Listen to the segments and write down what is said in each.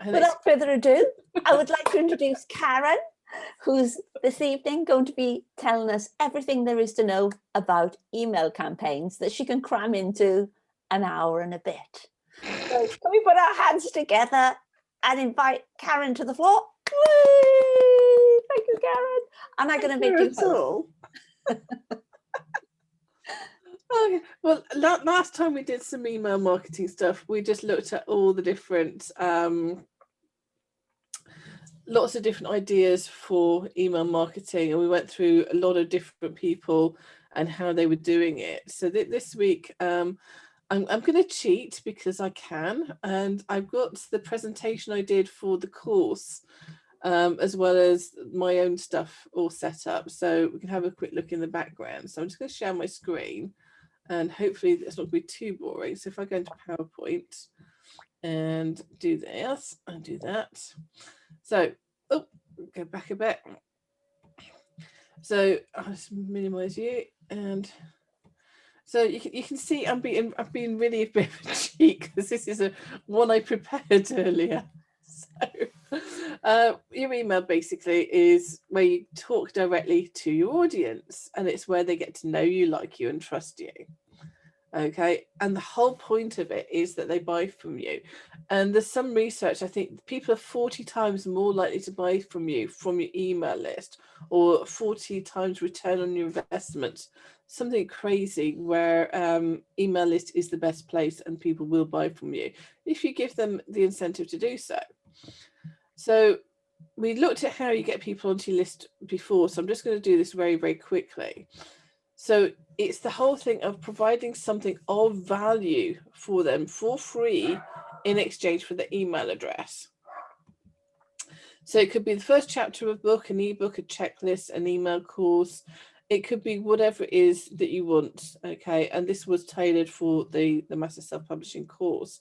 Without further ado, I would like to introduce Karen, who's this evening going to be telling us everything there is to know about email campaigns that she can cram into an hour and a bit. So can we put our hands together and invite Karen to the floor? Whee! Thank you, Karen. And I'm going to make you host. Okay. Well, last time we did some email marketing stuff, we just looked at all the different, lots of different ideas for email marketing, and we went through a lot of different people and how they were doing it. So this week, I'm going to cheat because I can, and I've got the presentation I did for the course, as well as my own stuff all set up. So we can have a quick look in the background. So I'm just going to share my screen. And hopefully it's not going to be too boring. So if I go into PowerPoint and do this and do that. So, go back a bit. So I'll just minimize you. And so you can see I've been really a bit of a cheat because this is one I prepared earlier. So your email basically is where you talk directly to your audience, and it's where they get to know you, like you, and trust you. Okay, and the whole point of it is that they buy from you. And there's some research, I think people are 40 times more likely to buy from you from your email list, or 40 times return on your investment, something crazy, where email list is the best place and people will buy from you if you give them the incentive to do so. So we looked at how you get people onto your list before, so I'm just going to do this very, very quickly. So it's the whole thing of providing something of value for them for free in exchange for the email address. So it could be the first chapter of a book, an ebook, a checklist, an email course. It could be whatever it is that you want. Okay, and this was tailored for the Master Self-Publishing course.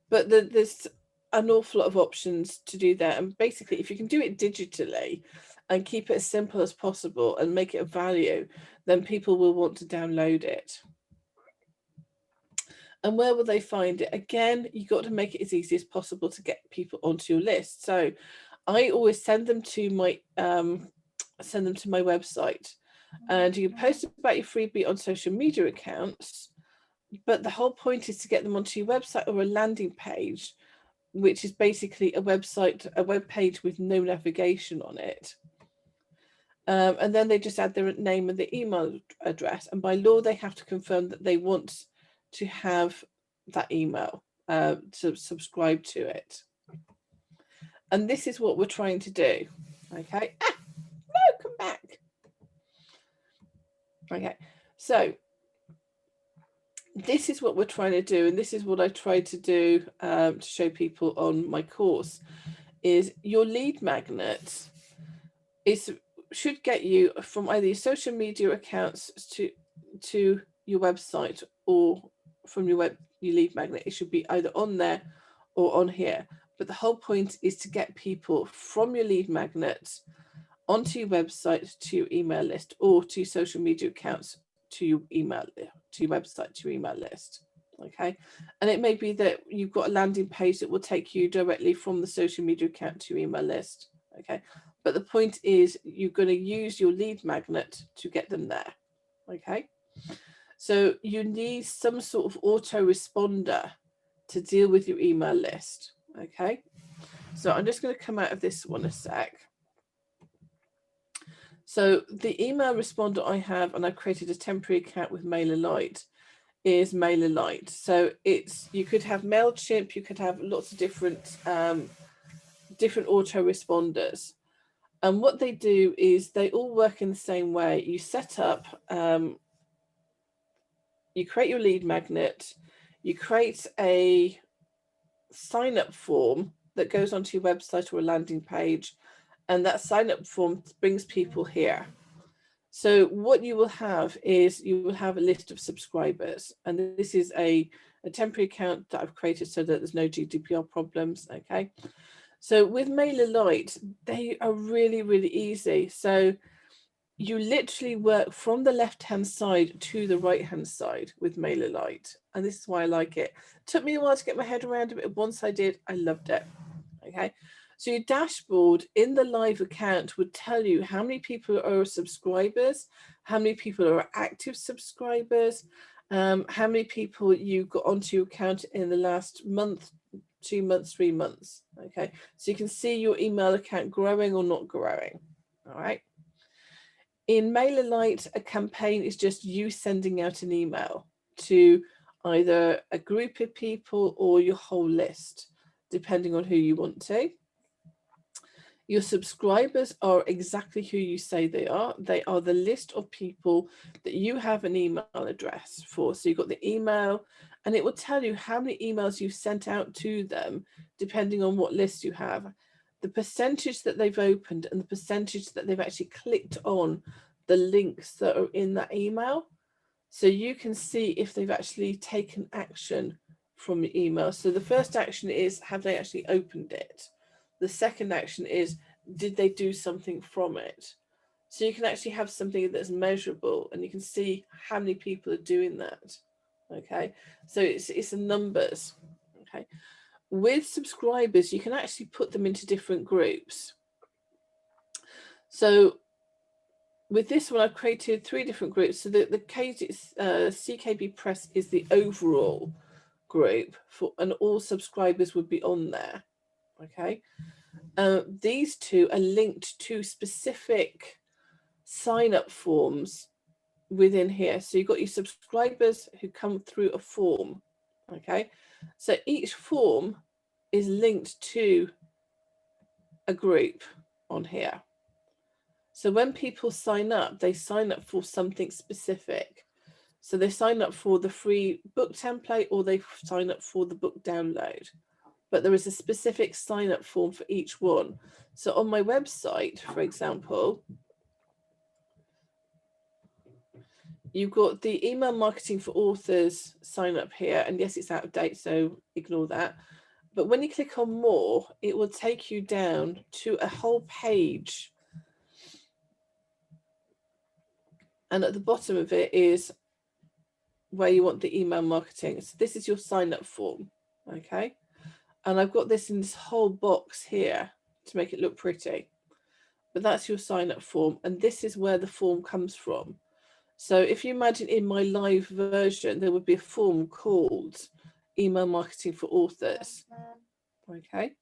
But there's an awful lot of options to do that. And basically, if you can do it digitally and keep it as simple as possible and make it a value, then people will want to download it. And where will they find it? Again, you've got to make it as easy as possible to get people onto your list. So I always send them to my website, and you can post about your freebie on social media accounts. But the whole point is to get them onto your website or a landing page, which is basically a web page with no navigation on it. And then they just add their name and the email address. And by law, they have to confirm that they want to have that email to subscribe to it. And this is what we're trying to do. Okay. No, come back. Okay. So this is what we're trying to do. And this is what I tried to do to show people on my course, is your lead magnet should get you from either your social media accounts to your website, or from your lead magnet. It should be either on there or on here. But the whole point is to get people from your lead magnet onto your website, to your email list, or to social media accounts, to your email, to your website, to your email list. Okay, and it may be that you've got a landing page that will take you directly from the social media account to your email list. Okay, but the point is you're going to use your lead magnet to get them there. Okay, so you need some sort of autoresponder to deal with your email list. Okay, so I'm just going to come out of this one a sec. So the email responder I have, and I've created a temporary account with MailerLite, is MailerLite. So you could have Mailchimp, you could have lots of different autoresponders. And what they do is they all work in the same way. You set up, you create your lead magnet, you create a sign-up form that goes onto your website or a landing page, and that sign-up form brings people here. So what you will have is you will have a list of subscribers, and this is a temporary account that I've created so that there's no GDPR problems. Okay, so with MailerLite, they are really, really easy. So you literally work from the left-hand side to the right-hand side with MailerLite, and this is why I like it. It took me a while to get my head around it, but once I did, I loved it. Okay, so your dashboard in the live account would tell you how many people are subscribers, how many people are active subscribers, how many people you got onto your account in the last month, 2 months, 3 months. Okay, so you can see your email account growing or not growing. All right. In MailerLite, a campaign is just you sending out an email to either a group of people or your whole list, depending on who you want to. Your subscribers are exactly who you say they are. They are the list of people that you have an email address for. So you've got the email, and it will tell you how many emails you've sent out to them, depending on what list you have, the percentage that they've opened, and the percentage that they've actually clicked on the links that are in that email. So you can see if they've actually taken action from the email. So the first action is, have they actually opened it? The second action is, did they do something from it? So you can actually have something that's measurable, and you can see how many people are doing that. Okay, so it's the numbers. Okay, with subscribers, you can actually put them into different groups. So with this one, I've created 3 different groups. So the CKB Press is the overall group for, and all subscribers would be on there. Okay, these 2 are linked to specific sign-up forms within here. So you've got your subscribers who come through a form. Okay, so each form is linked to a group on here. So when people sign up, they sign up for something specific. So they sign up for the free book template, or they sign up for the book download. But there is a specific sign up form for each one. So on my website, for example, you've got the email marketing for authors sign up here. And yes, it's out of date, so ignore that. But when you click on more, it will take you down to a whole page. And at the bottom of it is where you want the email marketing. So this is your sign up form. Okay. And I've got this in this whole box here to make it look pretty. But that's your sign up form. And this is where the form comes from. So if you imagine in my live version, there would be a form called email marketing for authors. Okay.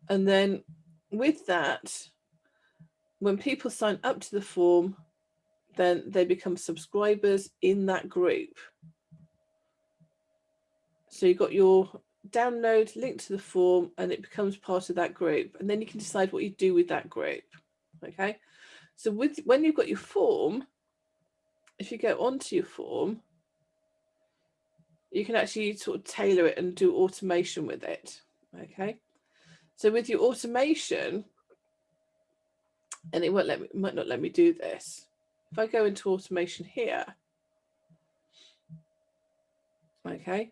And then with that, when people sign up to the form, then they become subscribers in that group. So you've got your download link to the form, and it becomes part of that group. And then you can decide what you do with that group. Okay. So when you've got your form, if you go onto your form, you can actually sort of tailor it and do automation with it. Okay. So with your automation, and it might not let me do this. If I go into automation here, okay,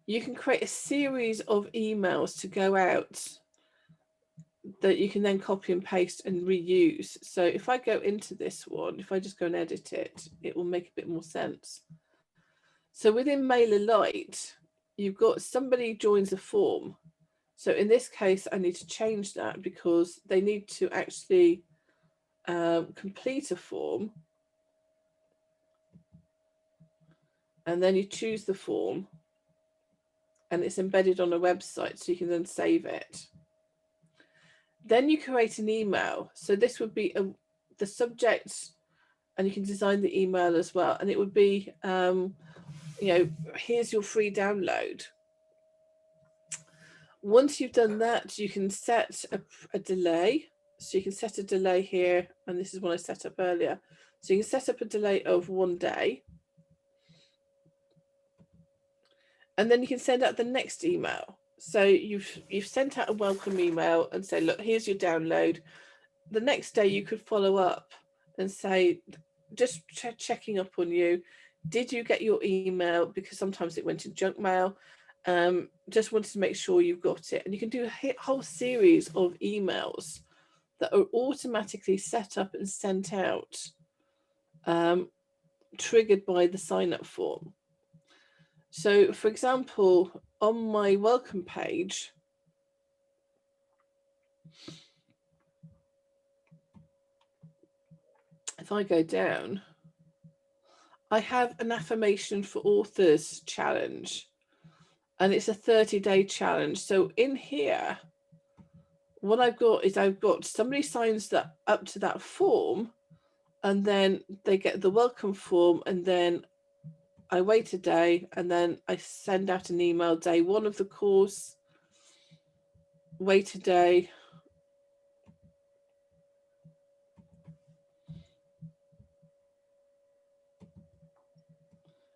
you can create a series of emails to go out that you can then copy and paste and reuse. So if I go into this one, if I just go and edit it, it will make a bit more sense. So within MailerLite, you've got somebody joins a form. So in this case, I need to change that because they need to actually complete a form. And then you choose the form, and it's embedded on a website, so you can then save it. Then you create an email. So this would be the subject, and you can design the email as well. And it would be, here's your free download. Once you've done that, you can set a delay. So you can set a delay here, and this is what I set up earlier. So you can set up a delay of 1 day. And then you can send out the next email. So you've sent out a welcome email and say, look, here's your download. The next day you could follow up and say, just checking up on you. Did you get your email? Because sometimes it went in junk mail. Just wanted to make sure you've got it. And you can do a whole series of emails that are automatically set up and sent out, triggered by the sign-up form. So, for example, on my welcome page, if I go down, I have an affirmation for authors challenge, and it's a 30-day challenge. So in here, what I've got is I've got somebody signs that up to that form, and then they get the welcome form, and then I wait a day, and then I send out an email day one of the course, wait a day,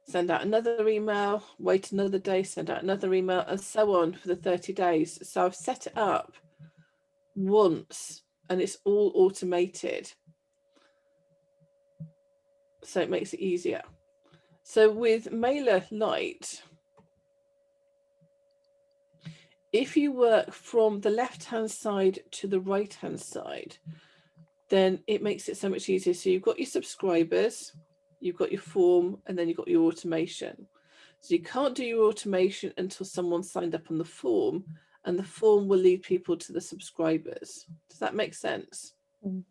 send out another email, wait another day, send out another email, and so on for the 30 days. So I've set it up once, and it's all automated. So it makes it easier. So with MailerLite, if you work from the left-hand side to the right-hand side, then it makes it so much easier. So you've got your subscribers, you've got your form, and then you've got your automation. So you can't do your automation until someone's signed up on the form, and the form will lead people to the subscribers. Does that make sense? Mm.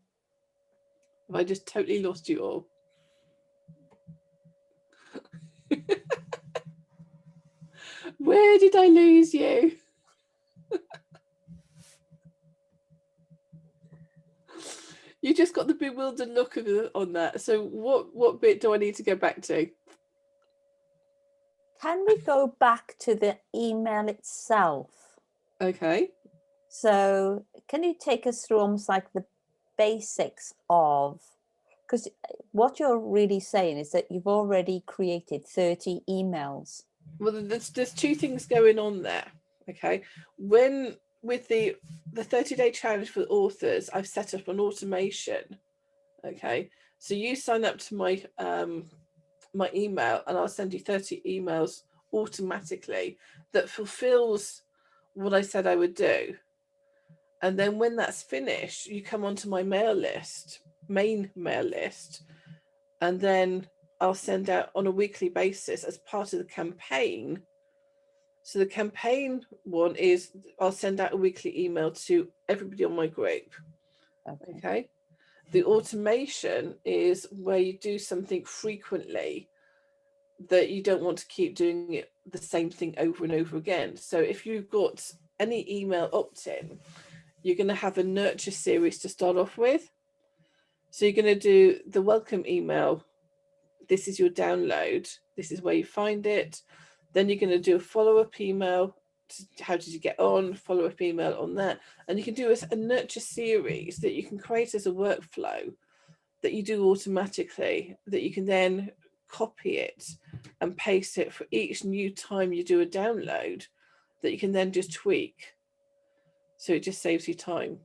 Have I just totally lost you all? Where did I lose you? You just got the bewildered look on that. So what bit do I need to go back to? Can we go back to the email itself? Okay. So can you take us through almost like the basics of, because what you're really saying is that you've already created 30 emails. Well, there's two things going on there. Okay. When with the 30-day challenge for authors, I've set up an automation. Okay. So you sign up to my my email, and I'll send you 30 emails automatically that fulfills what I said I would do. And then when that's finished, you come onto my mail list, main mail list, and then I'll send out on a weekly basis as part of the campaign. So the campaign one is I'll send out a weekly email to everybody on my group. Okay. The automation is where you do something frequently that you don't want to keep doing it the same thing over and over again. So if you've got any email opt-in, you're going to have a nurture series to start off with. So you're going to do the welcome email. This is your download. This is where you find it. Then you're going to do a follow-up email. How did you get on? Follow-up email on that. And you can do a nurture series that you can create as a workflow that you do automatically, that you can then copy it and paste it for each new time you do a download, that you can then just tweak. So it just saves you time.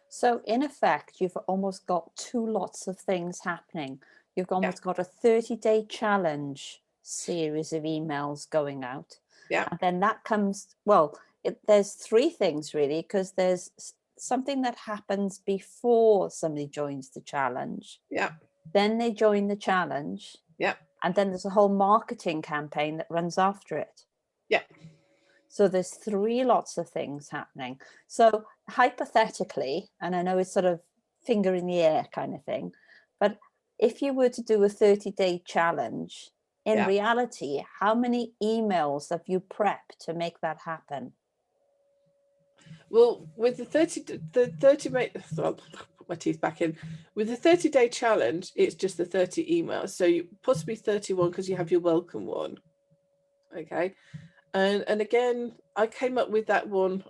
So in effect, you've almost got two lots of things happening. You've almost got a 30-day challenge series of emails going out. Yeah. And then that comes, well, there's three things really, because there's something that happens before somebody joins the challenge. Yeah. Then they join the challenge. Yeah. And then there's a whole marketing campaign that runs after it. Yeah. So there's three lots of things happening. So hypothetically, and I know it's sort of finger in the air kind of thing, but if you were to do a 30-day challenge, in reality, how many emails have you prepped to make that happen? Well, with the 30 I'll put my teeth back in. With the 30-day challenge, it's just the 30 emails. So you possibly 31 because you have your welcome one. Okay. And again, I came up with that one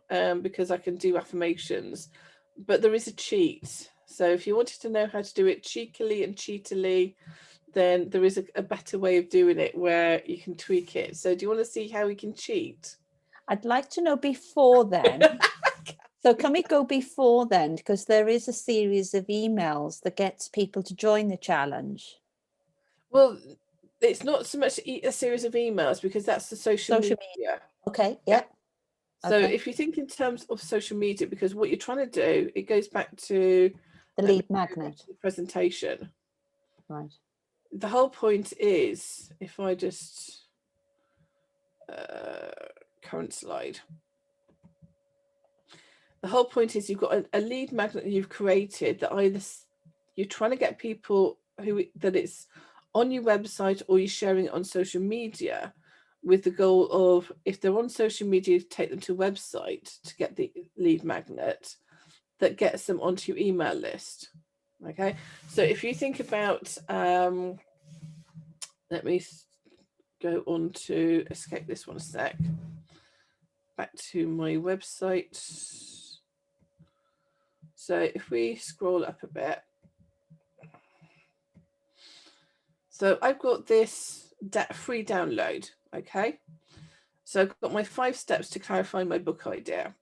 because I can do affirmations, but there is a cheat. So if you wanted to know how to do it cheekily and cheatily, then there is a better way of doing it where you can tweak it. So do you want to see how we can cheat? I'd like to know before then. So can we go before then? Because there is a series of emails that gets people to join the challenge. Well, it's not so much a series of emails because that's the social media. Okay, yeah. So if you think in terms of social media, because what you're trying to do, it goes back to the lead magnet presentation. Right. The whole point is, if I just current slide, The whole point is you've got a lead magnet that you've created that either you're trying to get people that it's on your website or you're sharing it on social media with the goal of, if they're on social media, take them to a website to get the lead magnet that gets them onto your email list. Okay, so if you think about, let me go on to escape this one a sec. Back to my website. So if we scroll up a bit, so I've got this free download. Okay, so I've got my 5 steps to clarify my book idea.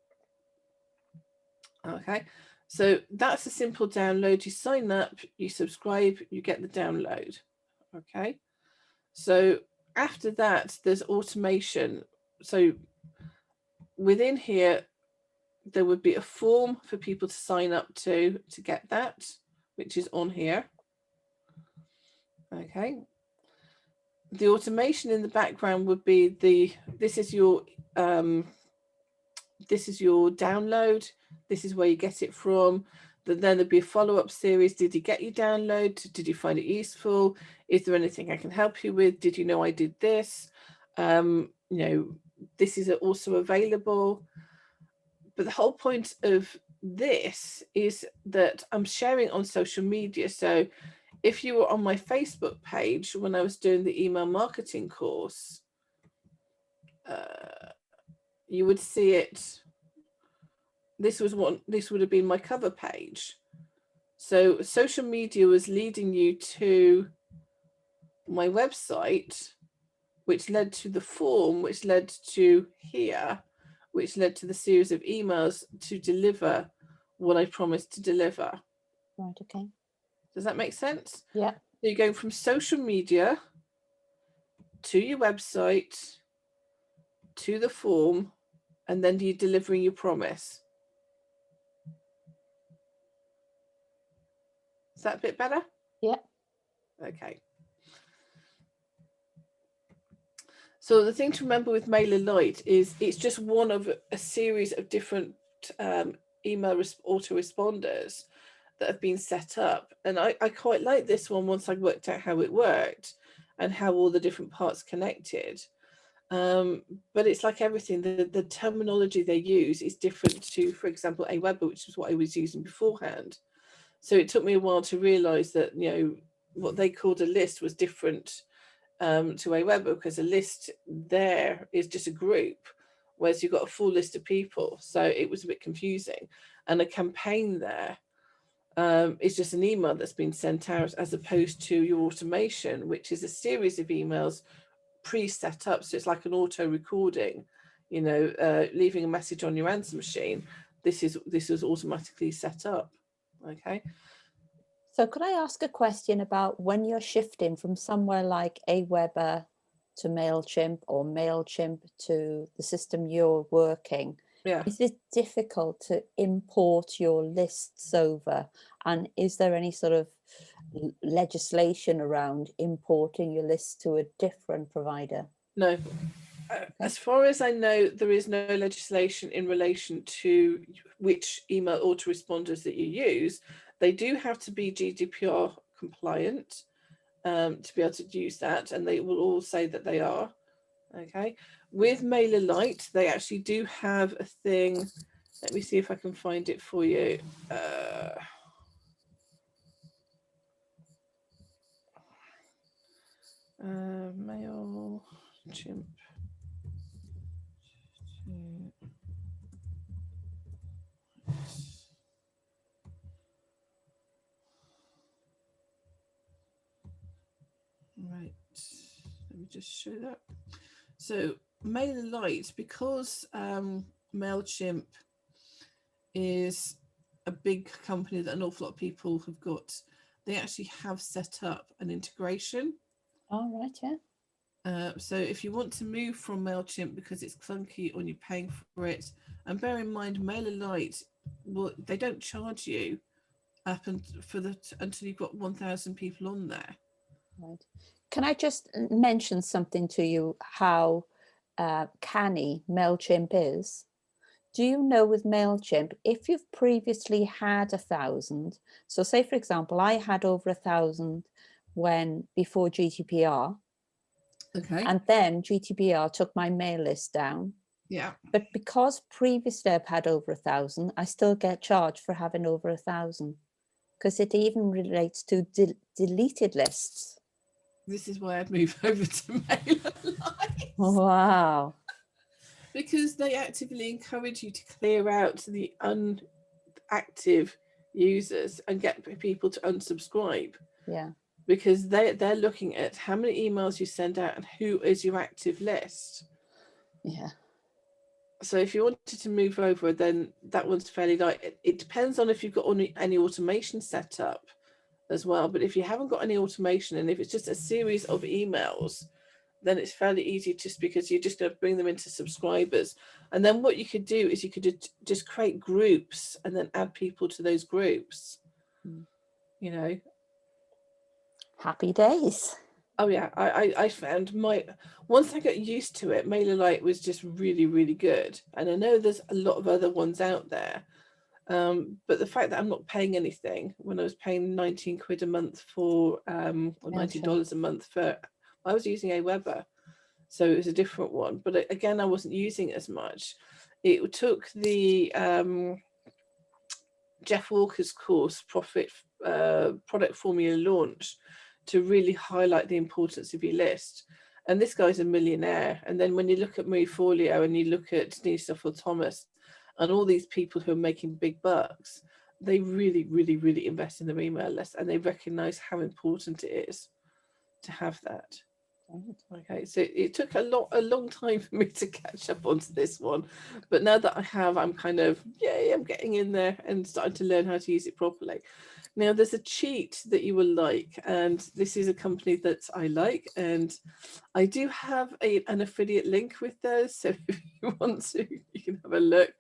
Okay, so that's a simple download. You sign up, you subscribe, you get the download. Okay, so after that, there's automation. So within here, there would be a form for people to sign up to get that, which is on here. Okay, the automation in the background would be this is your download, this is where you get it from. Then there'd be a follow-up series. Did you get your download? Did you find it useful? Is there anything I can help you with? Did you know I did this? You know, this is also available. But the whole point of this is that I'm sharing on social media. So if you were on my Facebook page when I was doing the email marketing course, you would see it. This would have been my cover page. So social media was leading you to my website, which led to the form, which led to here, which led to the series of emails to deliver what I promised to deliver. Right, okay. Does that make sense? Yeah. So you're going from social media to your website to the form, and then you're delivering your promise. Is that a bit better? Yeah. Okay. So the thing to remember with MailerLite is it's just one of a series of different email autoresponders that have been set up. And I quite like this one once I worked out how it worked and how all the different parts connected. But it's like everything, the terminology they use is different to, for example, Aweber, which is what I was using beforehand. So it took me a while to realize that, you know, what they called a list was different to Aweber, because a list there is just a group, whereas you've got a full list of people. So it was a bit confusing. And a campaign there is just an email that's been sent out, as opposed to your automation, which is a series of emails pre-set up. So it's like an auto recording, you know, leaving a message on your answer machine. This is automatically set up. Okay. So could I ask a question about when you're shifting from somewhere like Aweber to Mailchimp, or Mailchimp to the system you're working? Yeah. Is it difficult to import your lists over? And is there any sort of legislation around importing your lists to a different provider? No. As far as I know, there is no legislation in relation to which email autoresponders that you use. They do have to be GDPR compliant to be able to use that, and they will all say that they are. Okay. With MailerLite, they actually do have a thing. Let me see if I can find it for you. Mailchimp. Right, let me just show that. So MailerLite, because Mailchimp is a big company that an awful lot of people have got, they actually have set up an integration. Oh, right, yeah. So if you want to move from Mailchimp because it's clunky or you're paying for it, and bear in mind MailerLite, well, they don't charge you up until you've got 1,000 people on there. Right. Can I just mention something to you, how canny Mailchimp is? do you know with Mailchimp, if you've previously had 1,000, so say for example, I had over 1,000 before GDPR, Okay. and then GDPR took my mail list down. Yeah. But because previously I've had over 1,000, I still get charged for having over 1,000, because it even relates to deleted lists. This is why I'd move over to MailerLite. Wow. Because they actively encourage you to clear out the unactive users and get people to unsubscribe. Yeah. Because they're looking at how many emails you send out and who is your active list. Yeah. So if you wanted to move over, then that one's fairly light. It depends on if you've got any automation set up as well. But if you haven't got any automation, and if it's just a series of emails, then it's fairly easy, just because you're just going to bring them into subscribers. And then what you could do is you could just create groups and then add people to those groups. You know. Happy days. Oh yeah, I found once I got used to it, MailerLite was just really, really good. And I know there's a lot of other ones out there. But the fact that I'm not paying anything, when I was paying 19 quid a month for or $90 a month for, I was using Aweber. So it was a different one. But again, I wasn't using it as much. It took the Jeff Walker's course, Product Formula Launch, to really highlight the importance of your list. And this guy's a millionaire. And then when you look at Marie Forleo and you look at Denise Duffield Thomas and all these people who are making big bucks, they really, really, really invest in their email list, and they recognize how important it is to have that. Okay, so it took a long time for me to catch up onto this one, but now that I have, I'm kind of, yay, I'm getting in there and starting to learn how to use it properly. Now there's a cheat that you will like, and this is a company that I like, and I do have an affiliate link with those, so if you want to, you can have a look.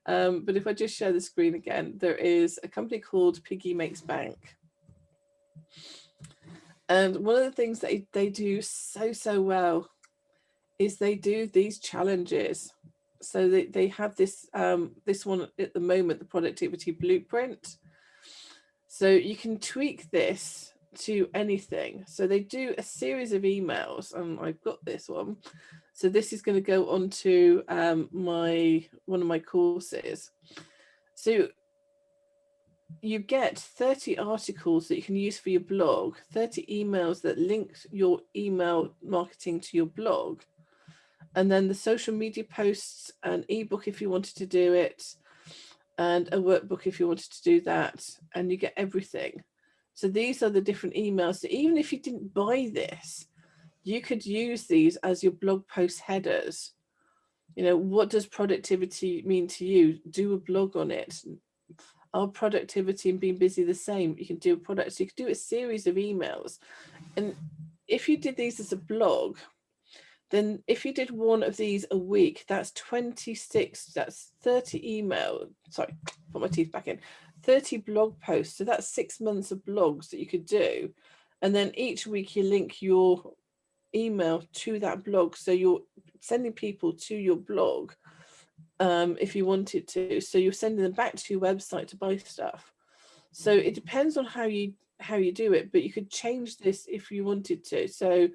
But if I just share the screen again, there is a company called Piggy Makes Bank. And one of the things that they do so well is they do these challenges. So they have this one at the moment, the productivity blueprint. So you can tweak this to anything. So they do a series of emails, and I've got this one. So this is going to go on to one of my courses. So you get 30 articles that you can use for your blog, 30 emails that link your email marketing to your blog, and then the social media posts, an ebook if you wanted to do it, and a workbook if you wanted to do that, and you get everything. So these are the different emails. So even if you didn't buy this, you could use these as your blog post headers. You know, what does productivity mean to you? Do a blog on it. Are productivity and being busy the same? You can do a product. So you could do a series of emails. And if you did these as a blog, then if you did one of these a week, that's 26, that's 30 email. Sorry, put my teeth back in. 30 blog posts. So that's 6 months of blogs that you could do. And then each week you link your email to that blog. So you're sending people to your blog. If you wanted to, so you're sending them back to your website to buy stuff. So it depends on how you do it, but you could change this if you wanted to. So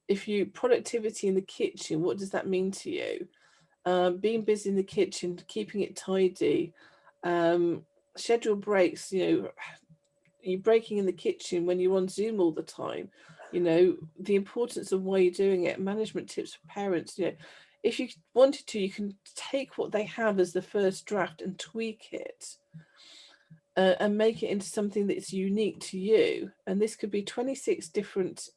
if you productivity in the kitchen, what does that mean to you? Being busy in the kitchen, keeping it tidy, schedule breaks. You know, you're breaking in the kitchen when you're on Zoom all the time. You know, the importance of why you're doing it. Management tips for parents. You know, if you wanted to, you can take what they have as the first draft and tweak it and make it into something that's unique to you. And this could be 26 different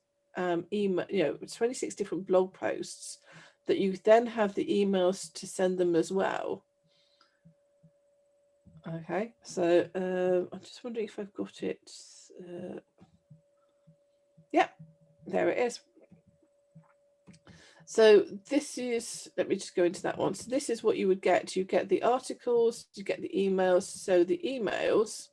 email, 26 different blog posts that you then have the emails to send them as well. Okay, so I'm just wondering if I've got it. Yeah, there it is. So this is, let me just go into that one. So this is what you would get. You get the articles, you get the emails. So the emails,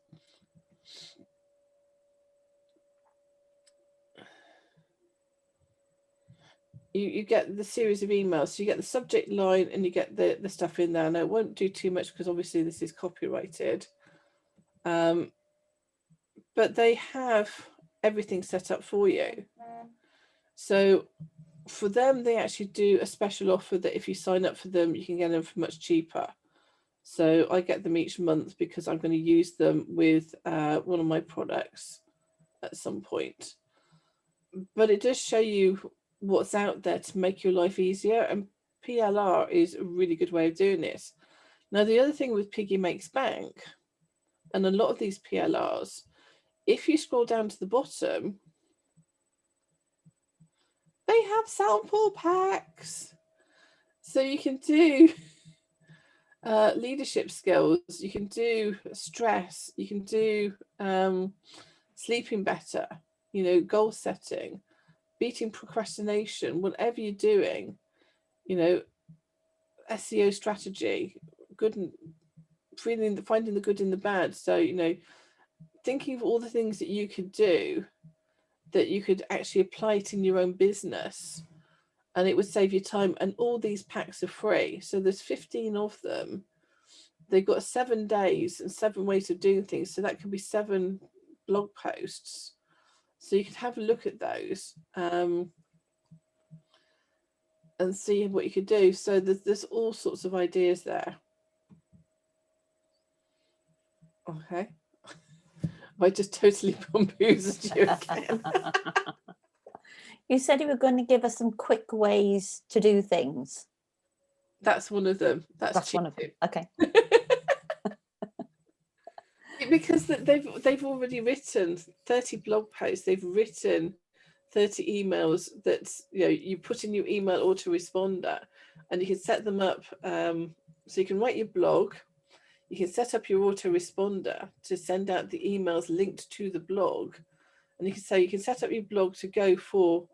you get the series of emails. So you get the subject line and you get the stuff in there. And I won't do too much because obviously this is copyrighted. But they have everything set up for you. So for them, they actually do a special offer that if you sign up for them, you can get them for much cheaper. So I get them each month because I'm going to use them with one of my products at some point. But it does show you what's out there to make your life easier, and PLR is a really good way of doing this. Now, the other thing with Piggy Makes Bank and a lot of these PLRs, if you scroll down to the bottom, they have sample packs. So you can do leadership skills, you can do stress, you can do sleeping better, you know, goal setting, beating procrastination, whatever you're doing, you know, SEO strategy, good and finding the good in the bad. So, you know, thinking of all the things that you could do that you could actually apply it in your own business and it would save you time. And all these packs are free. So there's 15 of them. They've got 7 days and 7 ways of doing things. So that could be 7 blog posts. So you could have a look at those and see what you could do. So there's all sorts of ideas there. Okay. I just totally bamboozled you again. You said you were going to give us some quick ways to do things. That's one of them. That's one of them. Okay. Because they've already written 30 blog posts. They've written 30 emails that, you know, you put in your email autoresponder, and you can set them up. So you can write your blog. You can set up your autoresponder to send out the emails linked to the blog, and you can set up your blog to go for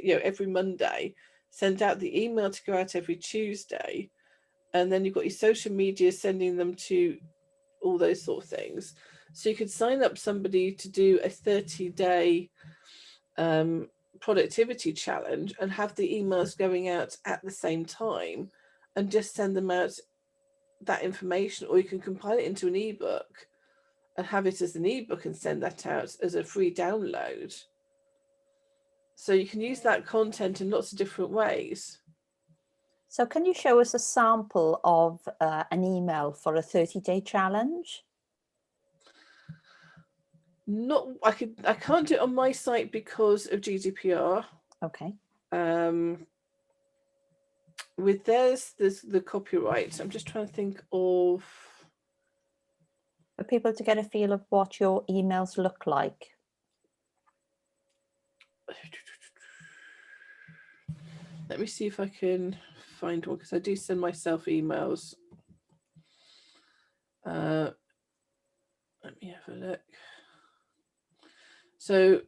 every Monday, send out the email to go out every Tuesday, and then you've got your social media sending them to all those sort of things. So you could sign up somebody to do a 30-day productivity challenge and have the emails going out at the same time and just send them out that information, or you can compile it into an ebook and have it as an ebook and send that out as a free download. So you can use that content in lots of different ways. So can you show us a sample of an email for a 30-day challenge? I can't do it on my site because of GDPR. Okay. With there's the copyright. I'm just trying to think of, for people to get a feel of what your emails look like. Let me see if I can find one, because I do send myself emails. Let me have a look. So,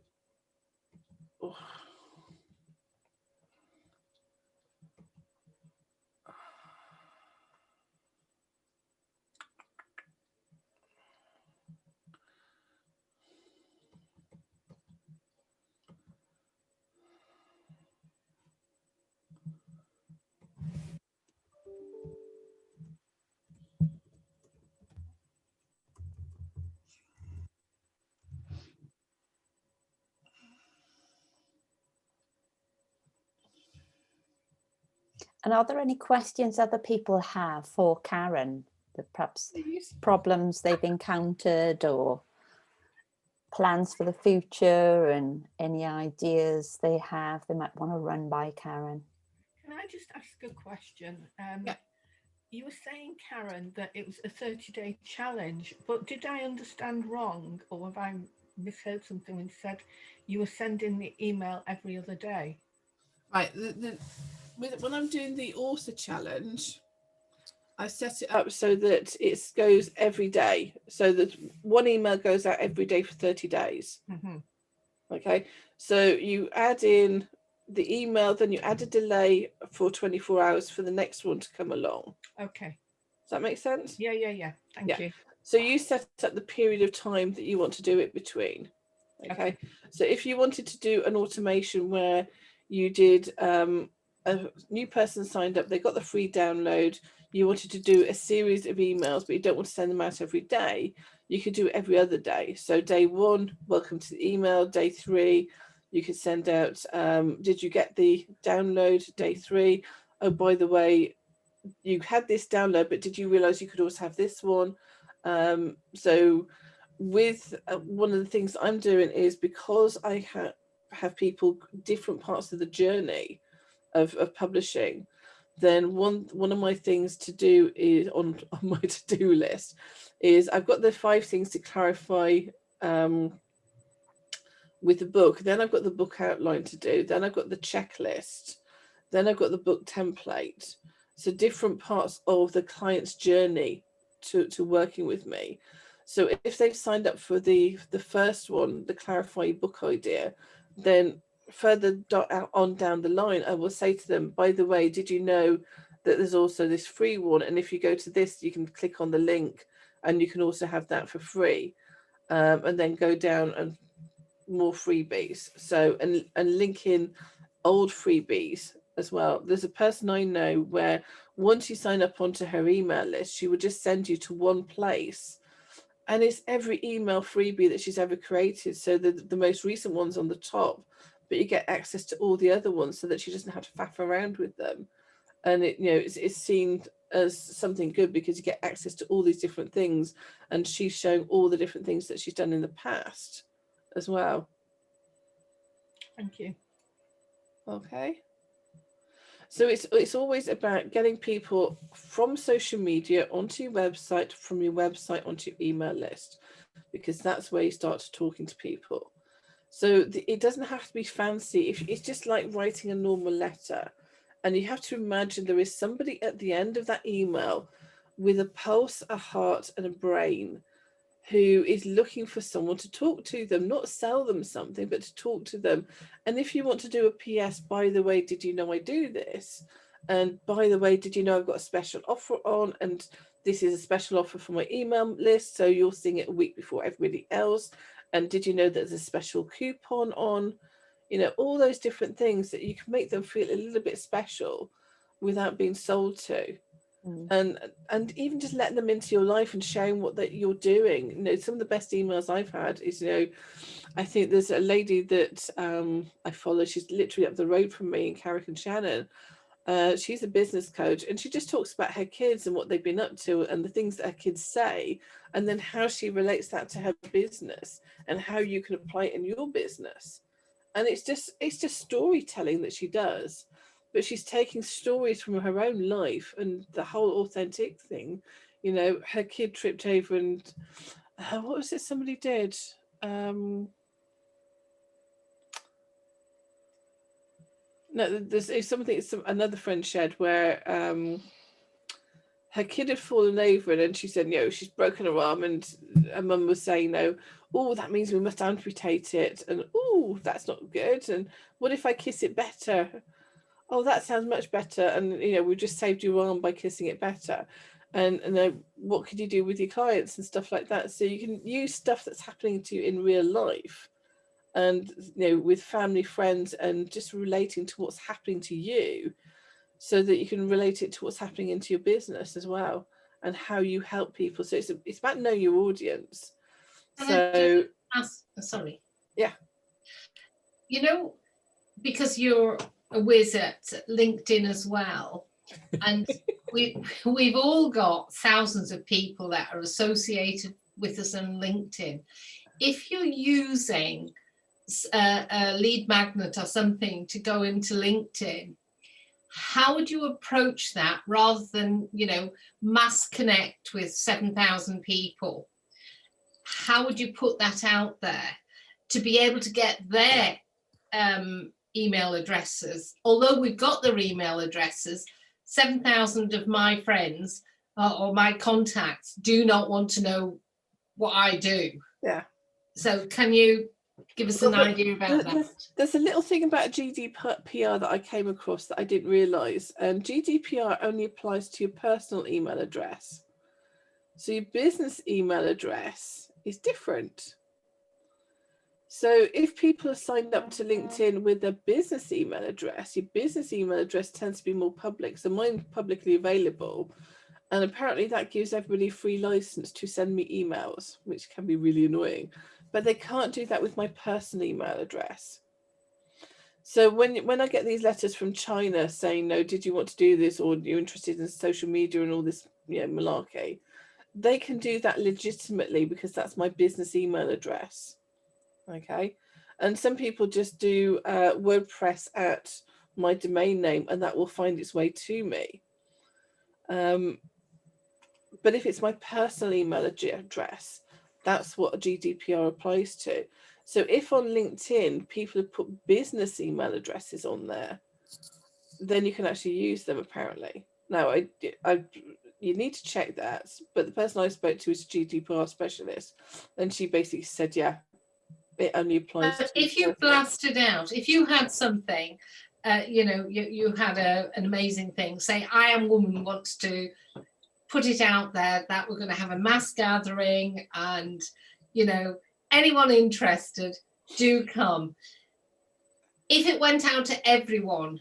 And are there any questions other people have for Karen, that perhaps problems they've encountered or plans for the future, and any ideas they have they might want to run by Karen? Can I just ask a question? Yeah. You were saying, Karen, that it was a 30-day challenge, but did I understand wrong, or have I misheard something when you said you were sending the email every other day? Right. When I'm doing the author challenge, I set it up so that it goes every day. So that one email goes out every day for 30 days. Mm-hmm. Okay. So you add in the email, then you add a delay for 24 hours for the next one to come along. Okay. Does that make sense? Yeah. Thank you. So you set up the period of time that you want to do it between. Okay. So if you wanted to do an automation where you did a new person signed up, they got the free download, you wanted to do a series of emails, but you don't want to send them out every day, you could do it every other day. So day 1, welcome to the email. Day 3, you could send out, did you get the download? Day 3, oh, by the way, you had this download, but did you realize you could also have this one? So with one of the things I'm doing is, because I have people different parts of the journey of publishing, then one of my things to do is on my to-do list is I've got the 5 things to clarify with the book. Then I've got the book outline to do. Then I've got the checklist. Then I've got the book template. So different parts of the client's journey to working with me. So if they've signed up for the first one, the clarify book idea, then further on down the line, I will say to them, by the way, did you know that there's also this free one? And if you go to this, you can click on the link and you can also have that for free. And then go down and more freebies. So, and link in old freebies as well. There's a person I know where once you sign up onto her email list, she would just send you to one place. And it's every email freebie that she's ever created. So the most recent one's on the top, but you get access to all the other ones so that she doesn't have to faff around with them. And it's seen as something good because you get access to all these different things, and she's showing all the different things that she's done in the past as well. Thank you. Okay. So it's always about getting people from social media onto your website, from your website onto your email list, because that's where you start talking to people. So it doesn't have to be fancy. If it's just like writing a normal letter, and you have to imagine there is somebody at the end of that email with a pulse, a heart, and a brain who is looking for someone to talk to them, not sell them something, but to talk to them. And if you want to do a PS, by the way, did you know I do this? And by the way, did you know I've got a special offer on? And this is a special offer for my email list, so you're seeing it a week before everybody else. And did you know there's a special coupon on? All those different things that you can make them feel a little bit special without being sold to. And even just letting them into your life and sharing what that you're doing. Some of the best emails I've had is, I think there's a lady that I follow, she's literally up the road from me in Carrick and Shannon. She's a business coach, and she just talks about her kids and what they've been up to and the things that her kids say, and then how she relates that to her business and how you can apply it in your business. And it's just storytelling that she does, but she's taking stories from her own life and the whole authentic thing. Her kid tripped over and what was it somebody did? No, there's something another friend shared where her kid had fallen over, and then she said, she's broken her arm, and her mum was saying, oh, that means we must amputate it, and oh, that's not good, and what if I kiss it better? Oh, that sounds much better, and we just saved your arm by kissing it better. And what could you do with your clients and stuff like that? So you can use stuff that's happening to you in real life, and with family, friends, and just relating to what's happening to you, so that you can relate it to what's happening into your business as well, and how you help people. So it's about know your audience. So sorry. Yeah. Because you're a whiz at LinkedIn as well, and we've all got thousands of people that are associated with us on LinkedIn. If you're using a lead magnet or something to go into LinkedIn, how would you approach that rather than, mass connect with 7,000 people? How would you put that out there to be able to get their email addresses? Although we've got their email addresses, 7,000 of my friends or my contacts do not want to know what I do. Yeah. So can you give us an idea about that? There's a little thing about GDPR that I came across that I didn't realise. And GDPR only applies to your personal email address. So your business email address is different. So if people are signed up to LinkedIn with a business email address, your business email address tends to be more public. So mine's publicly available. And apparently that gives everybody a free license to send me emails, which can be really annoying. But they can't do that with my personal email address. So when I get these letters from China saying, no, did you want to do this, or you're interested in social media and all this, malarkey, they can do that legitimately because that's my business email address. Okay. And some people just do WordPress at my domain name and that will find its way to me. But if it's my personal email address, that's what GDPR applies to. So if on LinkedIn people have put business email addresses on there, then you can actually use them apparently. Now, you need to check that. But the person I spoke to is a GDPR specialist, and she basically said, yeah, it only applies But to if you blasted out, if you had something, you had an amazing thing, say I Am Woman wants to put it out there that we're going to have a mass gathering and, anyone interested, do come. If it went out to everyone,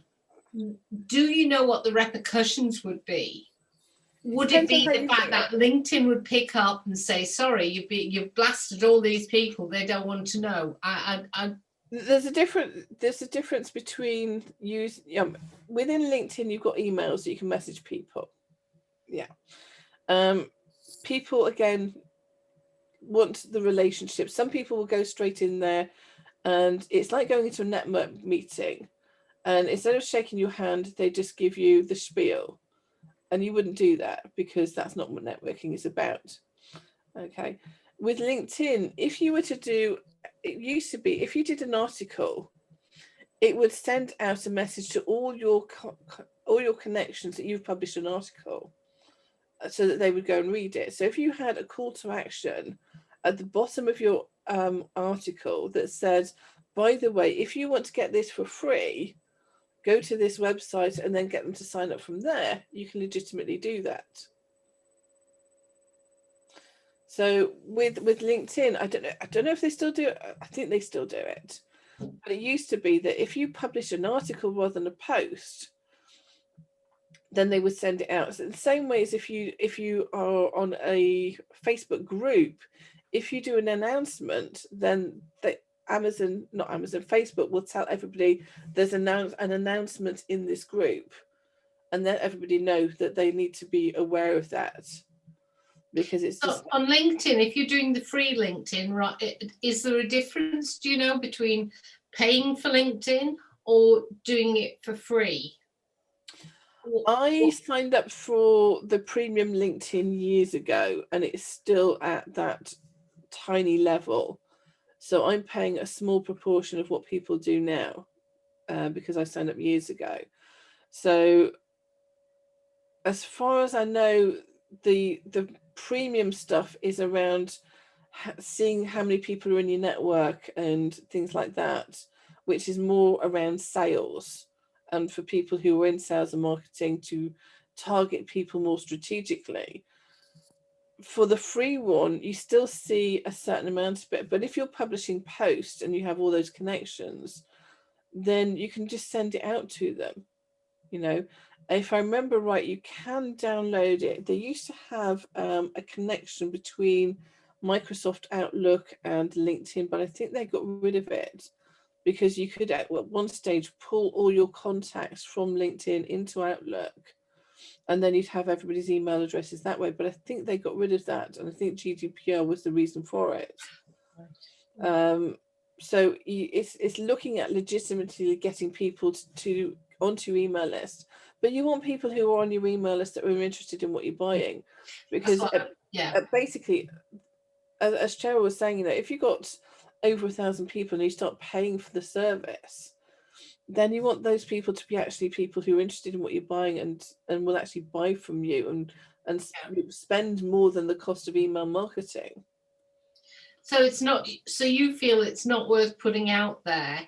do you know what the repercussions would be? Would it be the fact that LinkedIn would pick up and say, sorry, you've blasted all these people, they don't want to know? There's a difference between within LinkedIn, you've got emails that you can message people. Yeah. People again want the relationship. Some people will go straight in there, and it's like going into a network meeting, and instead of shaking your hand, they just give you the spiel, and you wouldn't do that because that's not what networking is about. Okay. With LinkedIn, if you were to do, it used to be, if you did an article, it would send out a message to all your connections that you've published an article, so that they would go and read it. So if you had a call to action at the bottom of your article that said, by the way, if you want to get this for free, go to this website and then get them to sign up from there, you can legitimately do that. So with LinkedIn, I don't know if they still do it. I think they still do it. But it used to be that if you publish an article rather than a post, then they would send it out. So in the same way as if you are on a Facebook group, if you do an announcement, then Facebook will tell everybody there's an announcement in this group, and then everybody knows that they need to be aware of that. Because it's just on LinkedIn, if you're doing the free LinkedIn, right, is there a difference, do you know, between paying for LinkedIn or doing it for free? I signed up for the premium LinkedIn years ago, and it's still at that tiny level. So I'm paying a small proportion of what people do now, because I signed up years ago. So as far as I know, the premium stuff is around seeing how many people are in your network and things like that, which is more around sales, and for people who are in sales and marketing to target people more strategically. For the free one, you still see a certain amount of it, but if you're publishing posts and you have all those connections, then you can just send it out to them. If I remember right, you can download it. They used to have a connection between Microsoft Outlook and LinkedIn, but I think they got rid of it because you could at one stage pull all your contacts from LinkedIn into Outlook, and then you'd have everybody's email addresses that way. But I think they got rid of that, and I think GDPR was the reason for it. So it's looking at legitimately getting people to onto your email list, but you want people who are on your email list that are interested in what you're buying, because basically, as Cheryl was saying, if you got over 1,000 people and you start paying for the service, then you want those people to be actually people who are interested in what you're buying and will actually buy from you and spend more than the cost of email marketing. So it's not. So you feel it's not worth putting out there.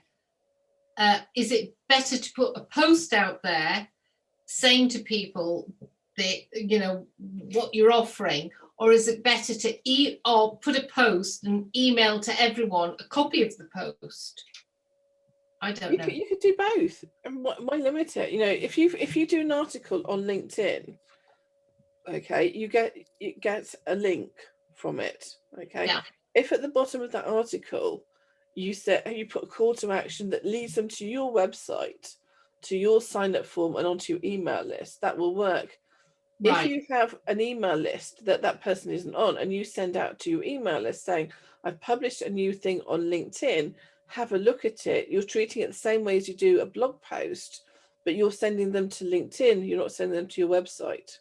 Is it better to put a post out there saying to people that what you're offering, Or is it better to or put a post and email to everyone a copy of the post? I don't know. You could do both. And why limit it? You know, if you do an article on LinkedIn, okay, you get a link from it. Okay. Yeah. If at the bottom of that article you put a call to action that leads them to your website, to your sign up form, and onto your email list, that will work. If Right. you have an email list that person isn't on, and you send out to your email list saying, I've published a new thing on LinkedIn, have a look at it, you're treating it the same way as you do a blog post, but you're sending them to LinkedIn, you're not sending them to your website.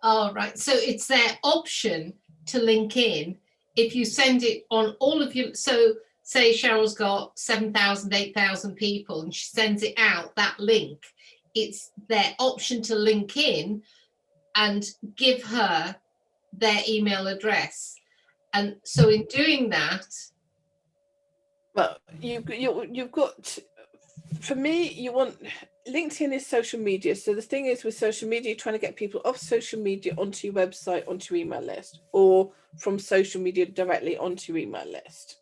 Oh, right. So it's their option to link in if you send it on all of your, so say Cheryl's got 7,000, 8,000 people and she sends it out, that link, it's their option to link in and give her their email address. And so in doing that, Well, you've got, for me, you want, LinkedIn is social media. So the thing is with social media, you're trying to get people off social media onto your website, onto your email list, or from social media directly onto your email list.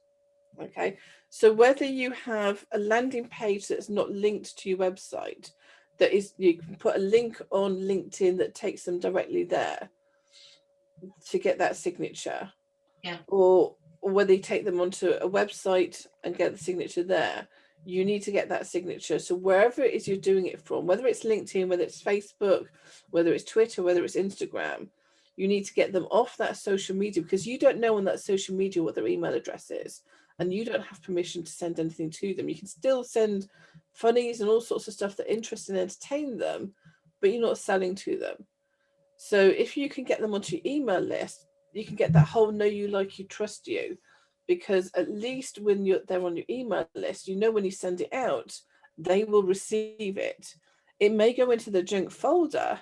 Okay. So whether you have a landing page that's not linked to your website, that is, you can put a link on LinkedIn that takes them directly there to get that signature. Yeah. Or whether you take them onto a website and get the signature there, you need to get that signature. So wherever it is you're doing it from, whether it's LinkedIn, whether it's Facebook, whether it's Twitter, whether it's Instagram, you need to get them off that social media, because you don't know on that social media what their email address is, and you don't have permission to send anything to them. You can still send funnies and all sorts of stuff that interest and entertain them, but you're not selling to them. So if you can get them onto your email list, you can get that whole know you, like you, trust you, because at least when they're on your email list, you know when you send it out, they will receive it. It may go into the junk folder,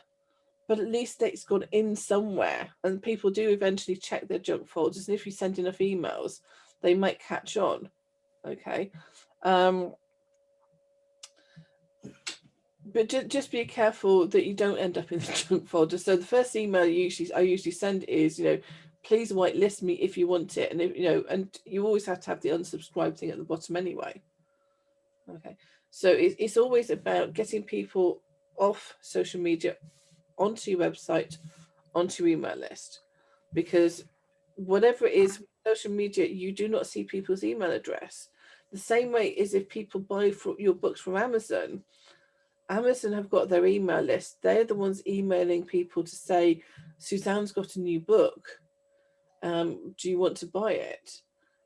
but at least it's gone in somewhere, and people do eventually check their junk folders, and if you send enough emails, they might catch on. Okay. But just be careful that you don't end up in the junk folder. So the first email I usually send is, please whitelist me if you want it, and and you always have to have the unsubscribe thing at the bottom anyway. Okay, so it's always about getting people off social media onto your website, onto your email list, because whatever it is, social media, you do not see people's email address. The same way is if people buy your books from Amazon. Amazon have got their email list. They're the ones emailing people to say, Suzanne's got a new book. Do you want to buy it?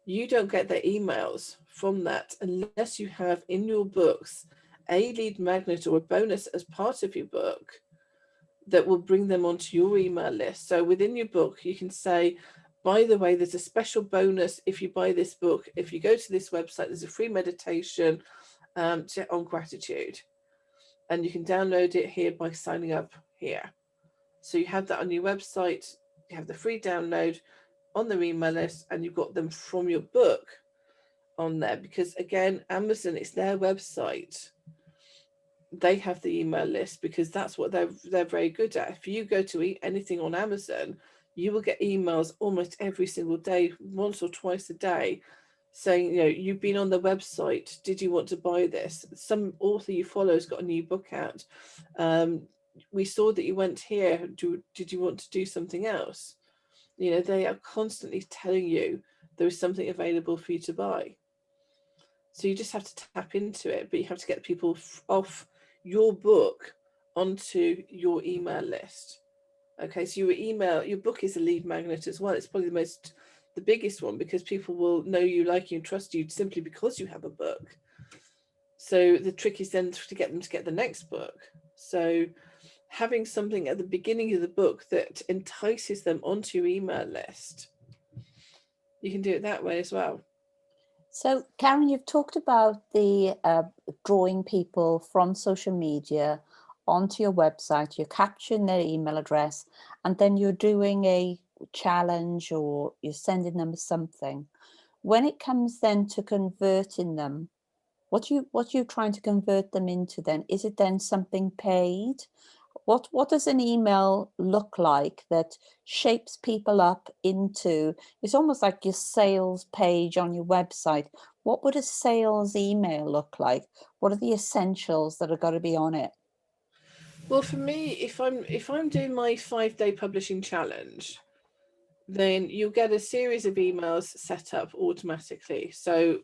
You don't get their emails from that unless you have in your books a lead magnet or a bonus as part of your book that will bring them onto your email list. So within your book, you can say, by the way, there's a special bonus if you buy this book. If you go to this website, there's a free meditation on gratitude. And you can download it here by signing up here. So you have that on your website, you have the free download on their email list, and you've got them from your book on there, because again, Amazon, it's their website. They have the email list because that's what they're very good at. If you go to eat anything on Amazon, you will get emails almost every single day, once or twice a day, saying, you've been on the website, did you want to buy this? Some author you follow has got a new book out. We saw that you went here, did you want to do something else? They are constantly telling you there is something available for you to buy. So you just have to tap into it, but you have to get people off your book onto your email list. Okay, so your book is a lead magnet as well. It's probably the biggest one, because people will know you, like you, and trust you simply because you have a book. So the trick is then to get them to get the next book. So having something at the beginning of the book that entices them onto your email list, you can do it that way as well. So Karen, you've talked about the drawing people from social media onto your website, you're capturing their email address, and then you're doing a challenge or you're sending them something. When it comes then to converting them, what you trying to convert them into then? Is it then something paid, What does an email look like that shapes people up into, it's almost like your sales page on your website. What would a sales email look like? What are the essentials that are got to be on it? Well, for me, if I'm doing my 5-day publishing challenge, then you'll get a series of emails set up automatically. So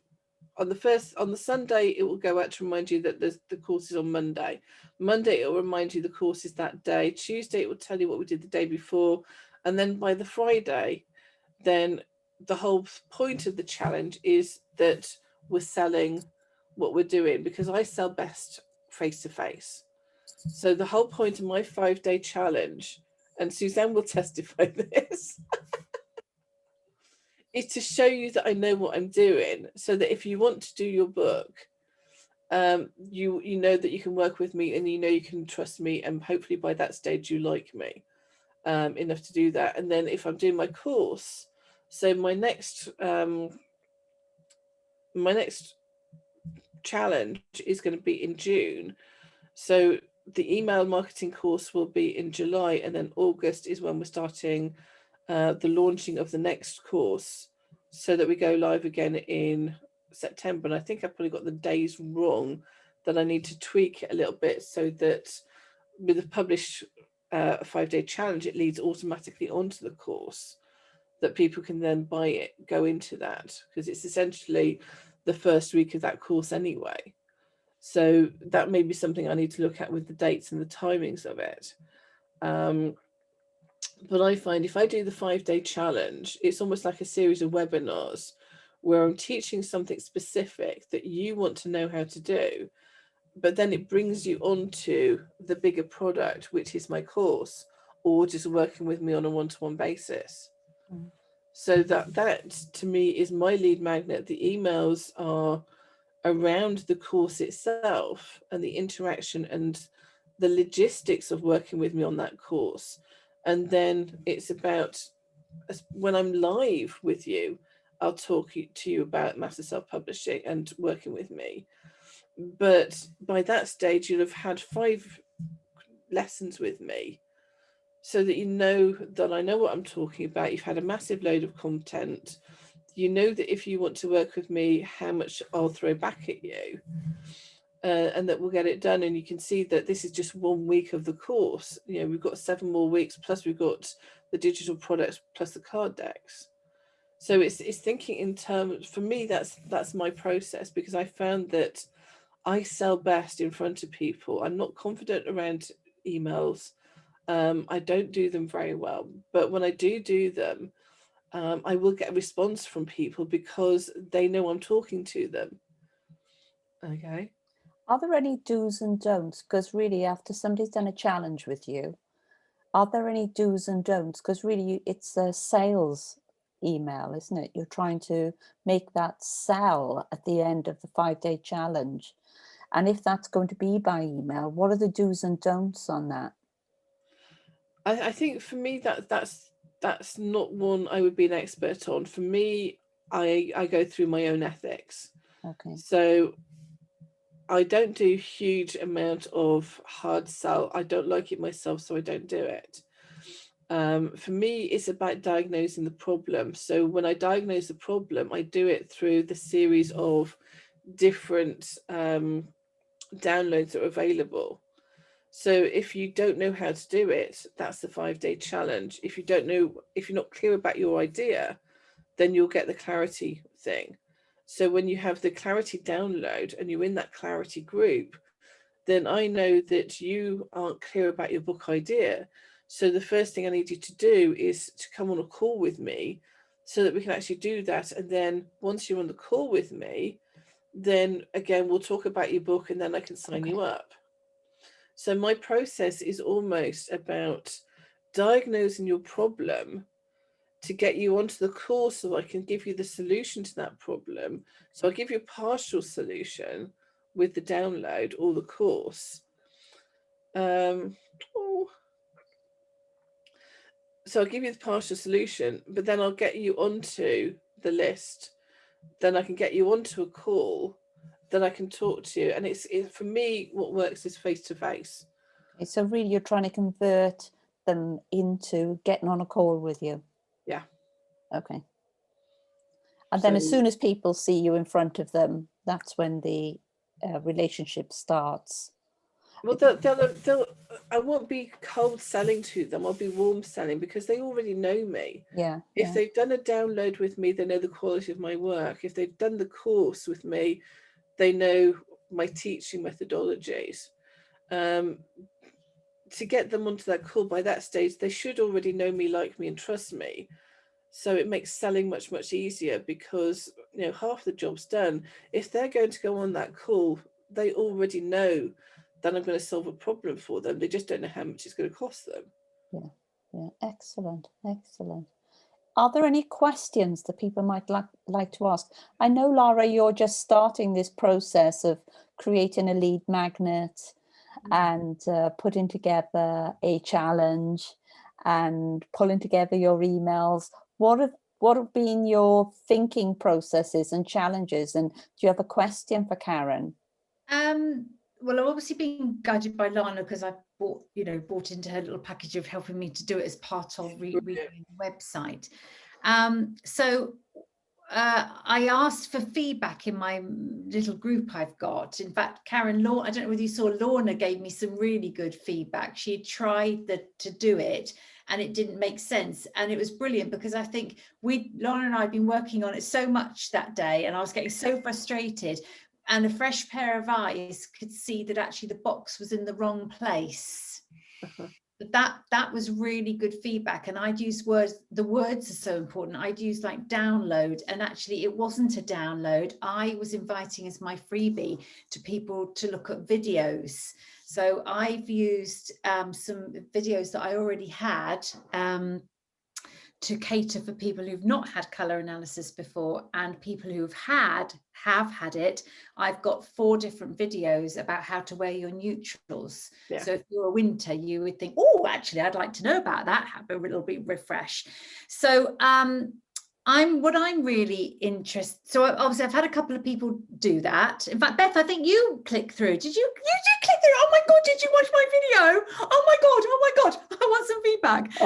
on the Sunday, it will go out to remind you that the course is on Monday. Monday, it will remind you the course is that day. Tuesday, it will tell you what we did the day before. And then by the Friday, then the whole point of the challenge is that we're selling what we're doing, because I sell best face to face. So the whole point of my 5-day challenge, and Suzanne will testify this, is to show you that I know what I'm doing, so that if you want to do your book, you know that you can work with me, and you know you can trust me, and hopefully by that stage you like me enough to do that. And then if I'm doing my course, so my next challenge is going to be in June. So the email marketing course will be in July, and then August is when we're starting the launching of the next course, so that we go live again in September. And I think I've probably got the days wrong, that I need to tweak it a little bit, so that with the published 5-day challenge, it leads automatically onto the course, that people can then buy it, go into that, because it's essentially the first week of that course anyway. So that may be something I need to look at with the dates and the timings of it. But I find if I do the 5-day challenge, it's almost like a series of webinars where I'm teaching something specific that you want to know how to do, but then it brings you onto the bigger product, which is my course, or just working with me on a one-to-one basis. Mm. So that to me is my lead magnet. The emails are around the course itself and the interaction and the logistics of working with me on that course. And then it's about, when I'm live with you, I'll talk to you about master self-publishing and working with me. But by that stage, you'll have had 5 lessons with me, so that you know that I know what I'm talking about. You've had a massive load of content. You know that if you want to work with me, how much I'll throw back at you, and that we'll get it done. And you can see that this is just 1 week of the course. You know, we've got 7 more weeks, plus we've got the digital products, plus the card decks. So it's thinking in terms, for me, that's my process, because I found that I sell best in front of people. I'm not confident around emails. I don't do them very well, but when I do them, I will get a response from people because they know I'm talking to them. Okay. Are there any do's and don'ts? Because really, after somebody's done a challenge with you, are there any do's and don'ts? Because really, it's a sales email, isn't it? You're trying to make that sell at the end of the 5-day challenge. And if that's going to be by email, what are the do's and don'ts on that? I think for me that's not one I would be an expert on. For me, I go through my own ethics. Okay. So I don't do huge amount of hard sell. I don't like it myself, so I don't do it. For me, it's about diagnosing the problem. So when I diagnose the problem, I do it through the series of different downloads that are available. So if you don't know how to do it, that's the 5-day challenge. If you don't know, if you're not clear about your idea, then you'll get the clarity thing. So when you have the clarity download and you're in that clarity group, then I know that you aren't clear about your book idea. So the first thing I need you to do is to come on a call with me, so that we can actually do that. And then once you're on the call with me, then again, we'll talk about your book, and then I can sign you up. So my process is almost about diagnosing your problem to get you onto the course, so I can give you the solution to that problem. So I'll give you a partial solution with the download or the course. So I'll give you the partial solution, but then I'll get you onto the list. Then I can get you onto a call, then I can talk to you. And it's for me, what works is face to face. So really you're trying to convert them into getting on a call with you. Yeah. Okay. And then as So- soon as people see you in front of them, that's when the relationship starts. Well, I won't be cold selling to them. I'll be warm selling because they already know me. Yeah. If they've done a download with me, they know the quality of my work. If they've done the course with me, they know my teaching methodologies. To get them onto that call by that stage, they should already know me, like me, and trust me. So it makes selling much, much easier because, you know, half the job's done. If they're going to go on that call, they already know that I'm going to solve a problem for them. They just don't know how much it's going to cost them. Yeah. Excellent. Excellent. Are there any questions that people might like to ask? I know, Lara, you're just starting this process of creating a lead magnet and putting together a challenge and pulling together your emails. What have been your thinking processes and challenges? And do you have a question for Karen? Well, I've obviously been guided by Lana because I bought into her little package of helping me to do it as part of redoing the website. So I asked for feedback in my little group I've got. In fact, Karen, I don't know whether you saw, Lorna gave me some really good feedback. She had tried to do it and it didn't make sense. And it was brilliant because I think Lorna and I had been working on it so much that day and I was getting so frustrated. And a fresh pair of eyes could see that actually the box was in the wrong place. But that was really good feedback. And I'd use words, the words are so important. I'd use like download, and actually it wasn't a download. I was inviting as my freebie to people to look at videos. So I've used some videos that I already had to cater for people who've not had colour analysis before and people who've have had it. I've got 4 different videos about how to wear your neutrals. Yeah. So if you're a winter, you would think, oh, actually, I'd like to know about that, have a little bit refresh. So I'm really interested. So obviously I've had a couple of people do that. In fact, Beth, I think you clicked through. Did you click through? Oh my God, did you watch my video? Oh my God, I want some feedback. So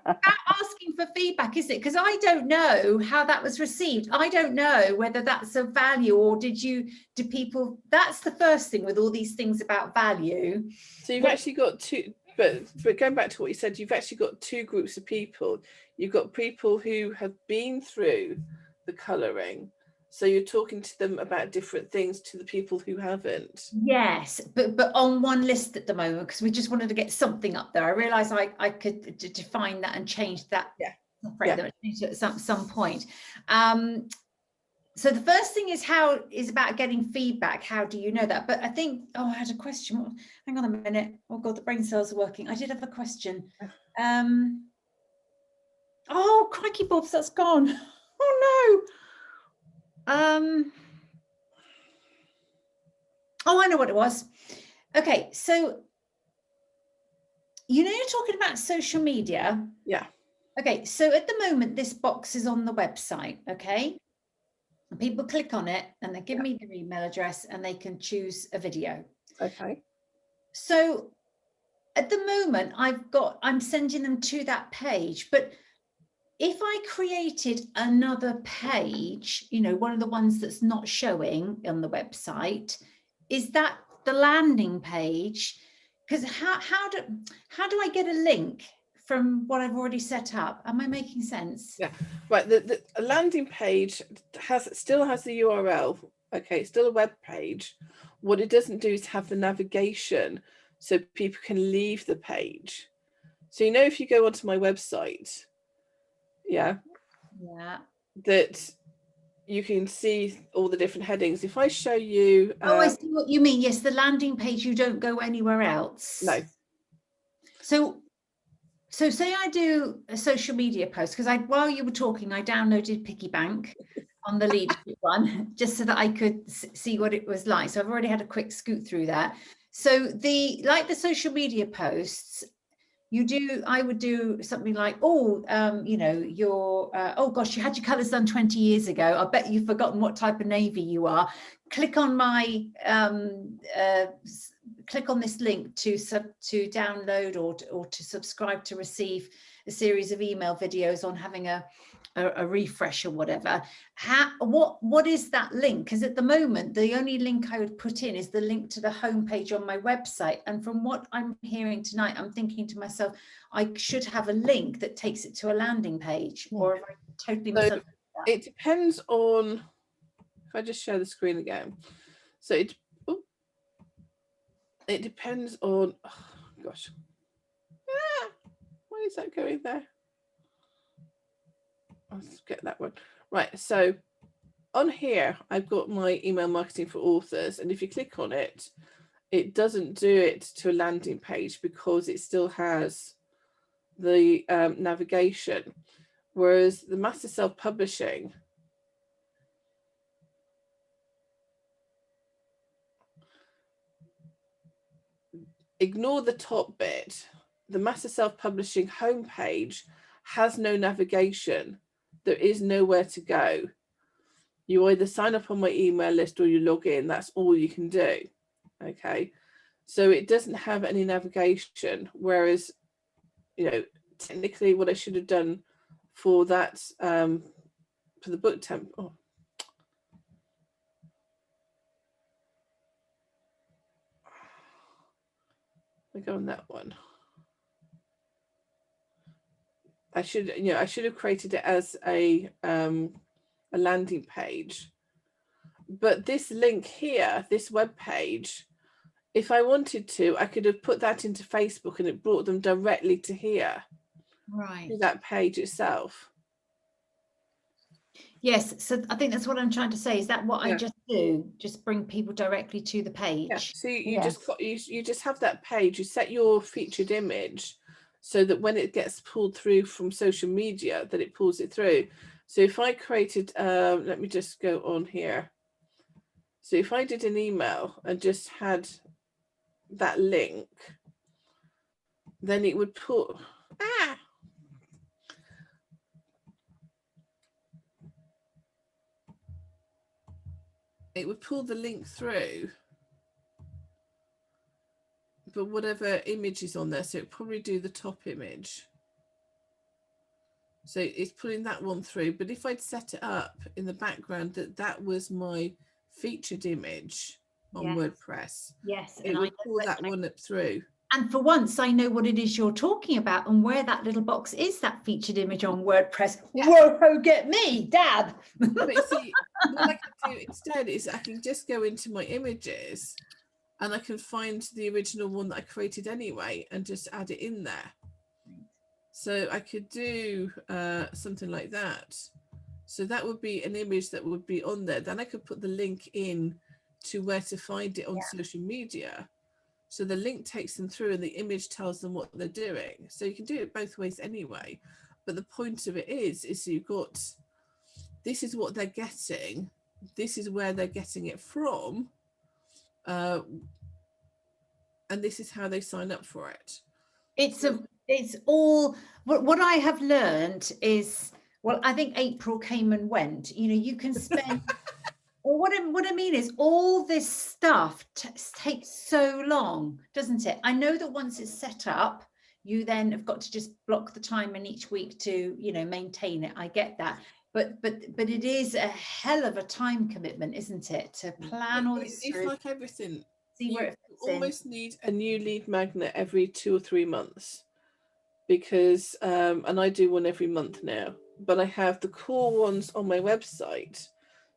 about asking for feedback, is it? Because I don't know how that was received. I don't know whether that's of value or do people, that's the first thing with all these things about value. So you've actually got two, but going back to what you said, you've actually got 2 groups of people. You've got people who have been through the colouring. So you're talking to them about different things to the people who haven't. Yes, but on one list at the moment, because we just wanted to get something up there. I realised I could define that and change that. Yeah. At some point. So the first thing is about getting feedback. How do you know that? But I think, I had a question. Hang on a minute. Oh God, the brain cells are working. I did have a question. Oh, crikey bobs, that's gone. Oh no. Oh, I know what it was. Okay, so you're talking about social media. Yeah. Okay, so at the moment, this box is on the website, okay? And people click on it and they give me their email address and they can choose a video. Okay. So at the moment, I'm sending them to that page, but if I created another page, one of the ones that's not showing on the website, is that the landing page? Because how do I get a link from what I've already set up? Am I making sense? Yeah, right. The landing page still has the URL. Okay, it's still a web page. What it doesn't do is have the navigation so people can leave the page. So if you go onto my website, that you can see all the different headings. If I show you I see what you mean. Yes, the landing page, you don't go anywhere else. No. So say I do a social media post, because while you were talking, I downloaded Piggy Bank on the leadership one, just so that I could see what it was like. So I've already had a quick scoot through that. So the social media posts, I would do something like, oh gosh, you had your colours done 20 years ago. I bet you've forgotten what type of navy you are. Click on my click on this link to download or to subscribe to receive a series of email videos on having a refresh or whatever. What is that link? Because at the moment, the only link I would put in is the link to the homepage on my website. And from what I'm hearing tonight, I'm thinking to myself, I should have a link that takes it to a landing page, or if I totally misunderstood that. It depends on, if I just share the screen again. So it depends on, oh gosh. Why is that going there? Let's get that one. Right, so on here, I've got my email marketing for authors. And if you click on it, it doesn't do it to a landing page because it still has the navigation. Whereas the master self-publishing, ignore the top bit. The master self-publishing homepage has no navigation. There is nowhere to go. You either sign up on my email list or you log in. That's all you can do. Okay. So it doesn't have any navigation. Whereas, you know, technically what I should have done for that, for the book temp. Oh. I go on that one. I should have created it as a landing page. But this link here, this web page, if I wanted to, I could have put that into Facebook and it brought them directly to here. Right. To that page itself. Yes, so I think that's what I'm trying to say. Is that what I just do? Just bring people directly to the page? Yeah. So you just have that page. You set your featured image so that when it gets pulled through from social media, that it pulls it through. So if I created, let me just go on here. So if I did an email and just had that link, then it would pull. It would pull the link through, but whatever image is on there, so it probably do the top image. So it's pulling that one through. But if I'd set it up in the background that was my featured image on WordPress, it would pull that one up through. And for once, I know what it is you're talking about and where that little box is, that featured image on WordPress. Whoa, get me, dab. But you see, what I can do instead is I can just go into my images and I can find the original one that I created anyway and just add it in there. So I could do something like that. So that would be an image that would be on there. Then I could put the link in to where to find it on social media. So the link takes them through and the image tells them what they're doing. So you can do it both ways anyway. But the point of it is you've got, this is what they're getting. This is where they're getting it from. And this is how they sign up for it. It's all, what I have learned is, well, I think April came and went. You know, you can spend, well, what I mean is all this stuff takes so long, doesn't it? I know that once it's set up, you then have got to just block the time in each week to, you know, maintain it. I get that. But it is a hell of a time commitment, isn't it? To plan all this. It's like everything. See where it fits in. Almost need a new lead magnet every 2 or 3 months. Because and I do one every month now, but I have the core ones on my website.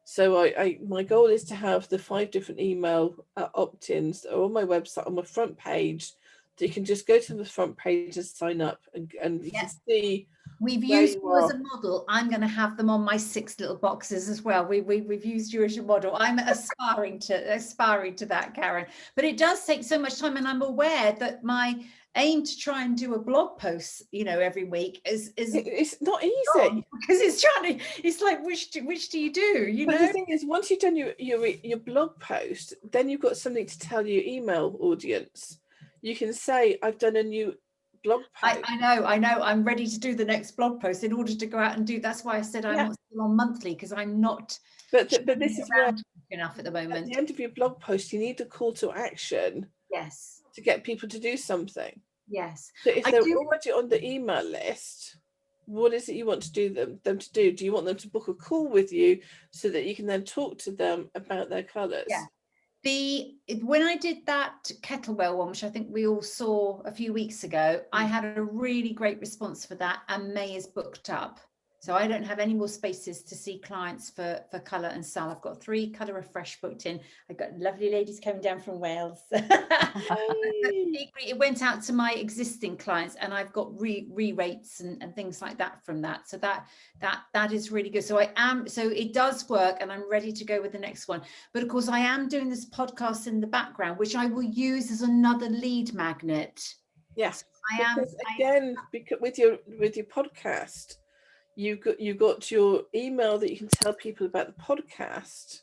So my goal is to have the 5 different email opt-ins that are on my website on my front page. So you can just go to the front page and sign up and you can see. We've used you as a model. I'm going to have them on my 6 little boxes as well. We've used you as your model. I'm aspiring to that, Karen. But it does take so much time, and I'm aware that my aim to try and do a blog post, you know, every week is it's not easy because it's like which do you do, you know? But the thing is, once you've done your blog post, then you've got something to tell your email audience. You can say, I've done a new blog post. I know I'm ready to do the next blog post in order to go out and do. That's why I said I'm not still on monthly, because I'm not but this is where enough at the moment. At the end of your blog post, you need a call to action Yes. to get people to do something. Yes. So if I they're do- already on the email list, what is it you want to do them to do? Do you want them to book a call with you so that you can then talk to them about their colours? Yeah. When I did that kettlebell one, which I think we all saw a few weeks ago, I had a really great response for that, and May is booked up. So I don't have any more spaces to see clients for colour and style. I've got 3 Colour Refresh booked in. I've got lovely ladies coming down from Wales. It went out to my existing clients, and I've got re-rates and things like that from that. So that is really good. So it does work, and I'm ready to go with the next one. But of course, I am doing this podcast in the background, which I will use as another lead magnet. Yes, So because with your podcast, you've got your email that you can tell people about the podcast,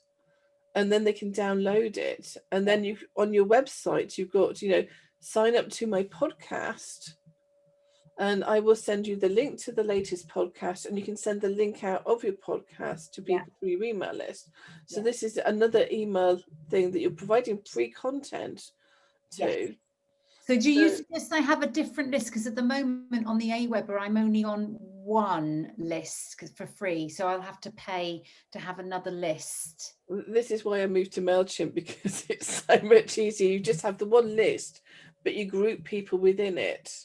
and then they can download it. And then you on your website, you've got, sign up to my podcast, and I will send you the link to the latest podcast, and you can send the link out of your podcast to people through your email list. So this is another email thing that you're providing free content to. Yes. So do you suggest I have a different list? Because at the moment on the Aweber, I'm only on one list for free. So I'll have to pay to have another list. This is why I moved to Mailchimp, because it's so much easier. You just have the one list, but you group people within it.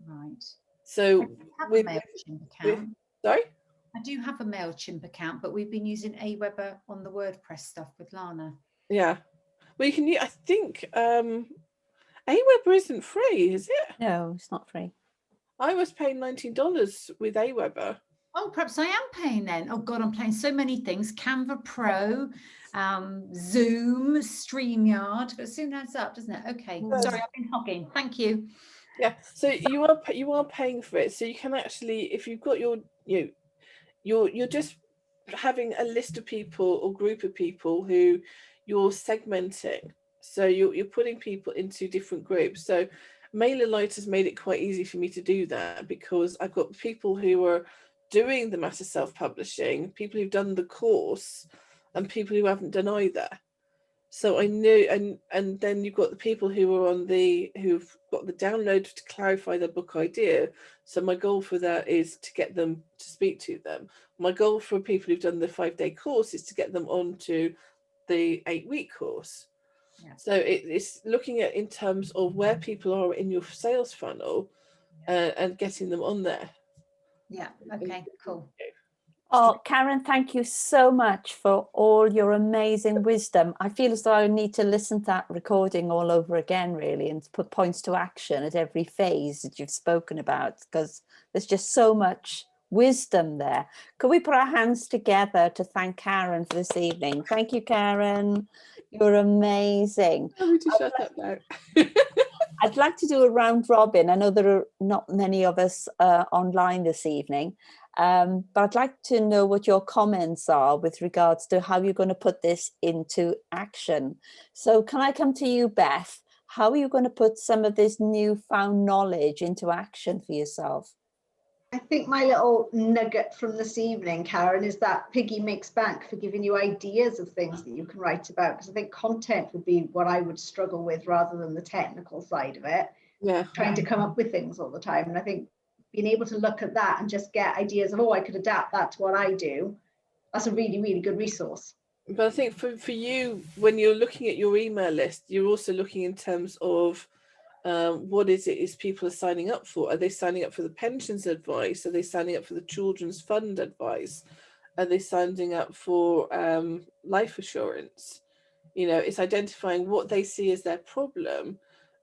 Right. So I have a Mailchimp account. Sorry? I do have a Mailchimp account, but we've been using Aweber on the WordPress stuff with Lana. Yeah. Well, you can. I think Aweber isn't free, is it? No, it's not free. I was paying $19 with Aweber. Oh, perhaps I am paying then. Oh God, I'm paying so many things. Canva Pro, Zoom, StreamYard. But it soon adds up, doesn't it? Okay. Sorry, I've been hogging. Thank you. Yeah. So you are paying for it. So you can actually, if you've got you're just having a list of people or group of people who you're segmenting. So you're putting people into different groups. So MailerLite has made it quite easy for me to do that, because I've got people who are doing the matter self-publishing, people who've done the course, and people who haven't done either. So I knew, and then you've got the people who are who've got the download to clarify their book idea. So my goal for that is to get them to speak to them. My goal for people who've done the 5-day course is to get them onto the 8-week course. Yeah. So it's looking at in terms of where people are in your sales funnel, and getting them on there. Yeah. Okay. Cool. Oh, Karen, thank you so much for all your amazing wisdom. I feel as though I need to listen to that recording all over again, really, and put points to action at every phase that you've spoken about, because there's just so much wisdom there. Could we put our hands together to thank Karen for this evening? Thank you, Karen. You're amazing. Tell me to shut up now. I'd like to do a round robin. I know there are not many of us online this evening, but I'd like to know what your comments are with regards to how you're going to put this into action. So can I come to you, Beth? How are you going to put some of this newfound knowledge into action for yourself? I think my little nugget from this evening, Karen, is that Piggy Makes Bank for giving you ideas of things that you can write about. Because I think content would be what I would struggle with rather than the technical side of it. Yeah. Trying to come up with things all the time. And I think being able to look at that and just get ideas of, oh, I could adapt that to what I do. That's a really, really good resource. But I think for you, when you're looking at your email list, you're also looking in terms of what is people are signing up for. Are they signing up for the pensions advice? Are they signing up for the children's fund advice? Are they signing up for life assurance? It's identifying what they see as their problem,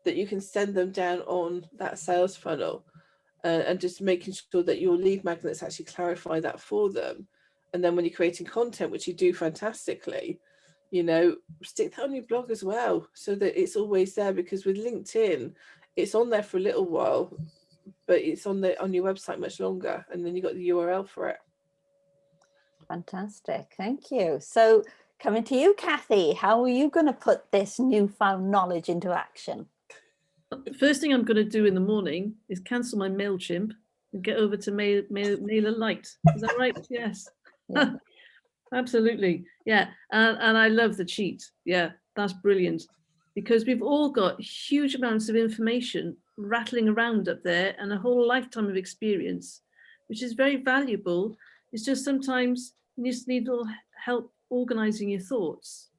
that you can send them down on that sales funnel, and just making sure that your lead magnets actually clarify that for them. And then when you're creating content, which you do fantastically, stick that on your blog as well, so that it's always there. Because with LinkedIn, it's on there for a little while, but it's on your website much longer, and then you got the URL for it. Fantastic, thank you. So coming to you, Kathy, how are you going to put this newfound knowledge into action? The first thing I'm going to do in the morning is cancel my Mailchimp and get over to MailerLite. Is that right? Yes. Yeah. Absolutely. Yeah. And I love the cheat. Yeah, that's brilliant. because we've all got huge amounts of information rattling around up there and a whole lifetime of experience, which is very valuable. It's just sometimes you just need a little help organizing your thoughts.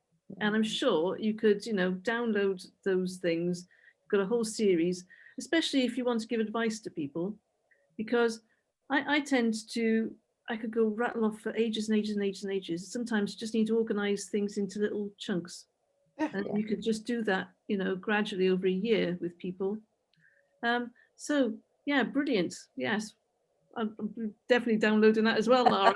And I'm sure you could, you know, download those things. You've got a whole series, especially if you want to give advice to people, because I tend to, I could go rattle off for ages and ages and ages and ages. Sometimes you just need to organize things into little chunks. Yeah. And you could just do that, you know, gradually over a year with people. So yeah, brilliant. Yes, I'm definitely downloading that as well, Lara.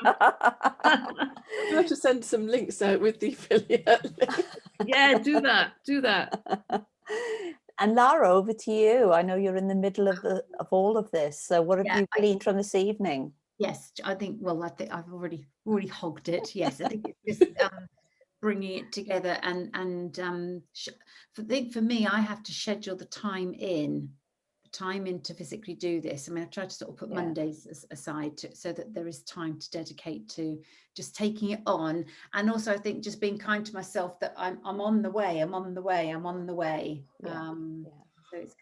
You have to send some links out with the affiliate link. Yeah, do that. Do that. And Lara, over to you. I know you're in the middle of all of this. So what have Yeah, you gleaned from this evening? Yes, I think. Well, I think I've already hogged it. Yes, I think it's just bringing it together and for me, I have to schedule the time in to physically do this. I mean, I try to sort of put Mondays aside so that there is time to dedicate to just taking it on. And also I think just being kind to myself that I'm on the way. Yeah. So it's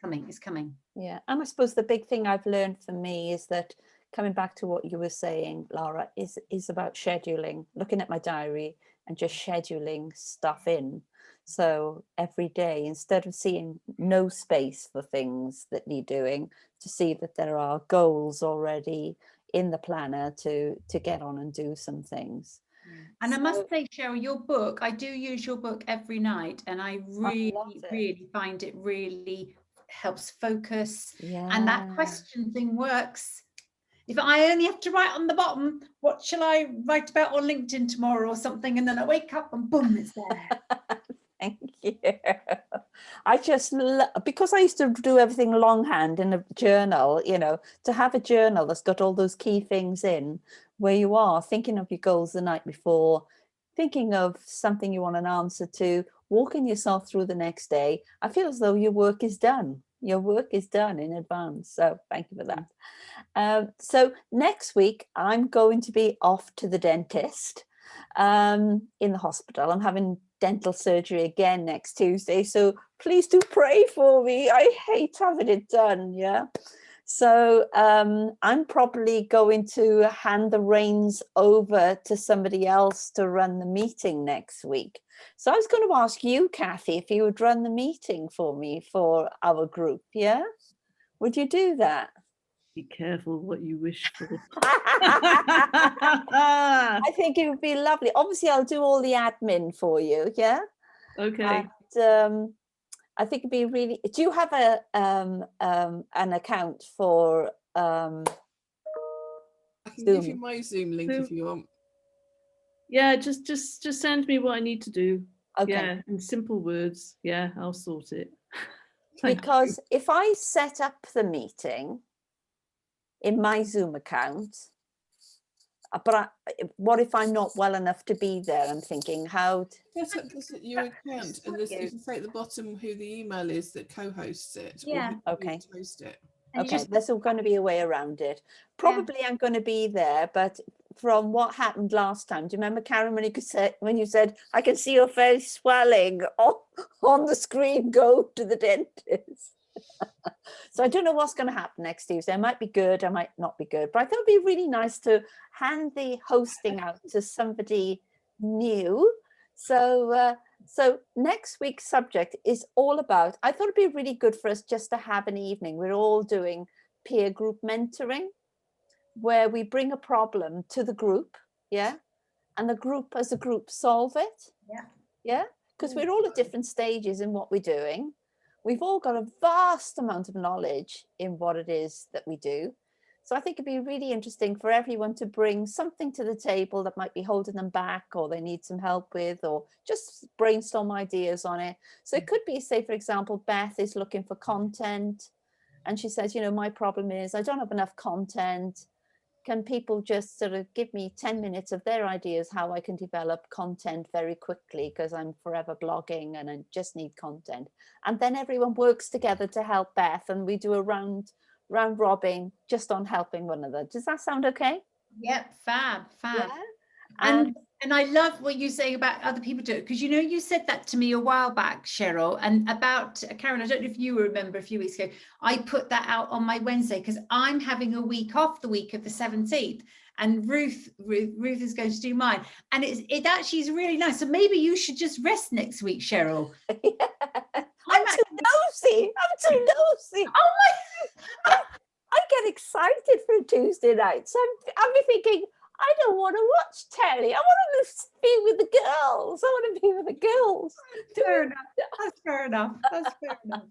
coming. Yeah. And I suppose the big thing I've learned for me is that, coming back to what you were saying, Lara, is about scheduling, looking at my diary and just scheduling stuff in. So every day, instead of seeing no space for things that need doing, to see that there are goals already in the planner to get on and do some things. And I must say, Cheryl, your book, I do use your book every night, and I really find it really helps focus. Yeah. And that question thing works. If I only have to write on the bottom, what shall I write about on LinkedIn tomorrow or something, and then I wake up and boom, it's there. Thank you. I just because I used to do everything longhand in a journal, you know, to have a journal that's got all those key things in, where you are thinking of your goals the night before, thinking of something you want an answer to, walking yourself through the next day. I feel as though your work is done. Your work is done in advance. So thank you for that. So next week, I'm going to be off to the dentist in the hospital. I'm having dental surgery again next Tuesday. So please do pray for me. I hate having it done. Yeah. So I'm probably going to hand the reins over to somebody else to run the meeting next week. So I was going to ask you, Kathy, if you would run the meeting for me for our group. Yeah. Would you do that? Be careful what you wish for. I think it would be lovely. Obviously, I'll do all the admin for you. Yeah. Okay. And, I think it'd be really. Do you have an account for? I can give you my Zoom link if you want. Yeah, just send me what I need to do. Okay. Yeah, in simple words. Yeah, I'll sort it. Because if I set up the meeting in my Zoom account, but what if I'm not well enough to be there? I'm thinking how. Set up your account, and you can say at the bottom who the email is that co-hosts it. Yeah. Or Okay. who host it. Okay, there's all going to be a way around it. Probably I'm going to be there, but from what happened last time, do you remember, Karen, when you said, I can see your face swelling on the screen, go to the dentist. So I don't know what's going to happen next Tuesday. I might be good, I might not be good, but I thought it'd be really nice to hand the hosting out to somebody new. So next week's subject is all about, I thought it'd be really good for us just to have an evening. We're all doing peer group mentoring, where we bring a problem to the group, yeah, and the group as a group solve it, yeah, because we're all at different stages in what we're doing. We've all got a vast amount of knowledge in what it is that we do. So I think it'd be really interesting for everyone to bring something to the table that might be holding them back, or they need some help with, or just brainstorm ideas on it. So it could be, say, for example, Beth is looking for content and she says, you know, my problem is I don't have enough content. Can people just sort of give me 10 minutes of their ideas how I can develop content very quickly, because I'm forever blogging and I just need content. And then everyone works together to help Beth, and we do a round robin just on helping one another. Does that sound okay? Yep, fab. Yeah. And And I love what you say about other people do it, because you know, you said that to me a while back, Cheryl, and about Karen, I don't know if you remember a few weeks ago, I put that out on my Wednesday because I'm having a week off the week of the 17th, and Ruth is going to do mine. And it actually is really nice. So maybe you should just rest next week, Cheryl. I'm too nosy. I'm too nosy. Oh I get excited for a Tuesday night. So I'm thinking, I don't want to watch telly. I want to be with the girls. I want to be with the girls. Fair enough. That's fair enough. That's fair enough.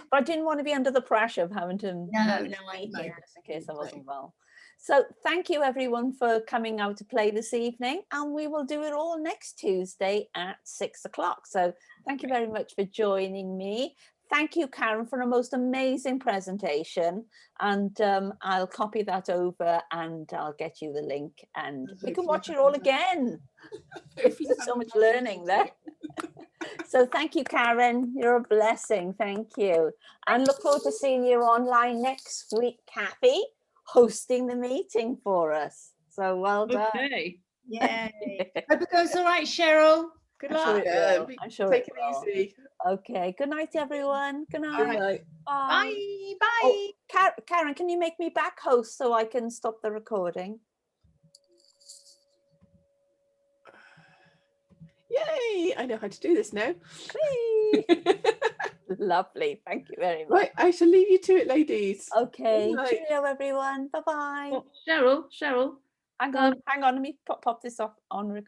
But I didn't want to be under the pressure of having to No, I just get in case I wasn't well. So thank you everyone for coming out to play this evening, and we will do it all next Tuesday at 6 o'clock. So thank you very much for joining me. Thank you, Karen, for a most amazing presentation. And I'll copy that over and I'll get you the link, and we can watch it all again. There's so much learning there. So thank you, Karen. You're a blessing. Thank you. And look forward to seeing you online next week, Kathy, hosting the meeting for us. So well done. Okay. Yay. Hope it goes all right, Cheryl. Good I'm sure luck. it will. I'm sure Take it it will. easy. Okay. Good night, everyone. Good night. Good night. Bye. Bye. Bye. Oh, Karen, can you make me back host so I can stop the recording? Yay! I know how to do this now. Whee! Lovely. Thank you very much. Right, I shall leave you to it, ladies. Okay. Good night. Cheerio, everyone. Bye-bye. Oh, Cheryl, Hang on. Let me pop this off on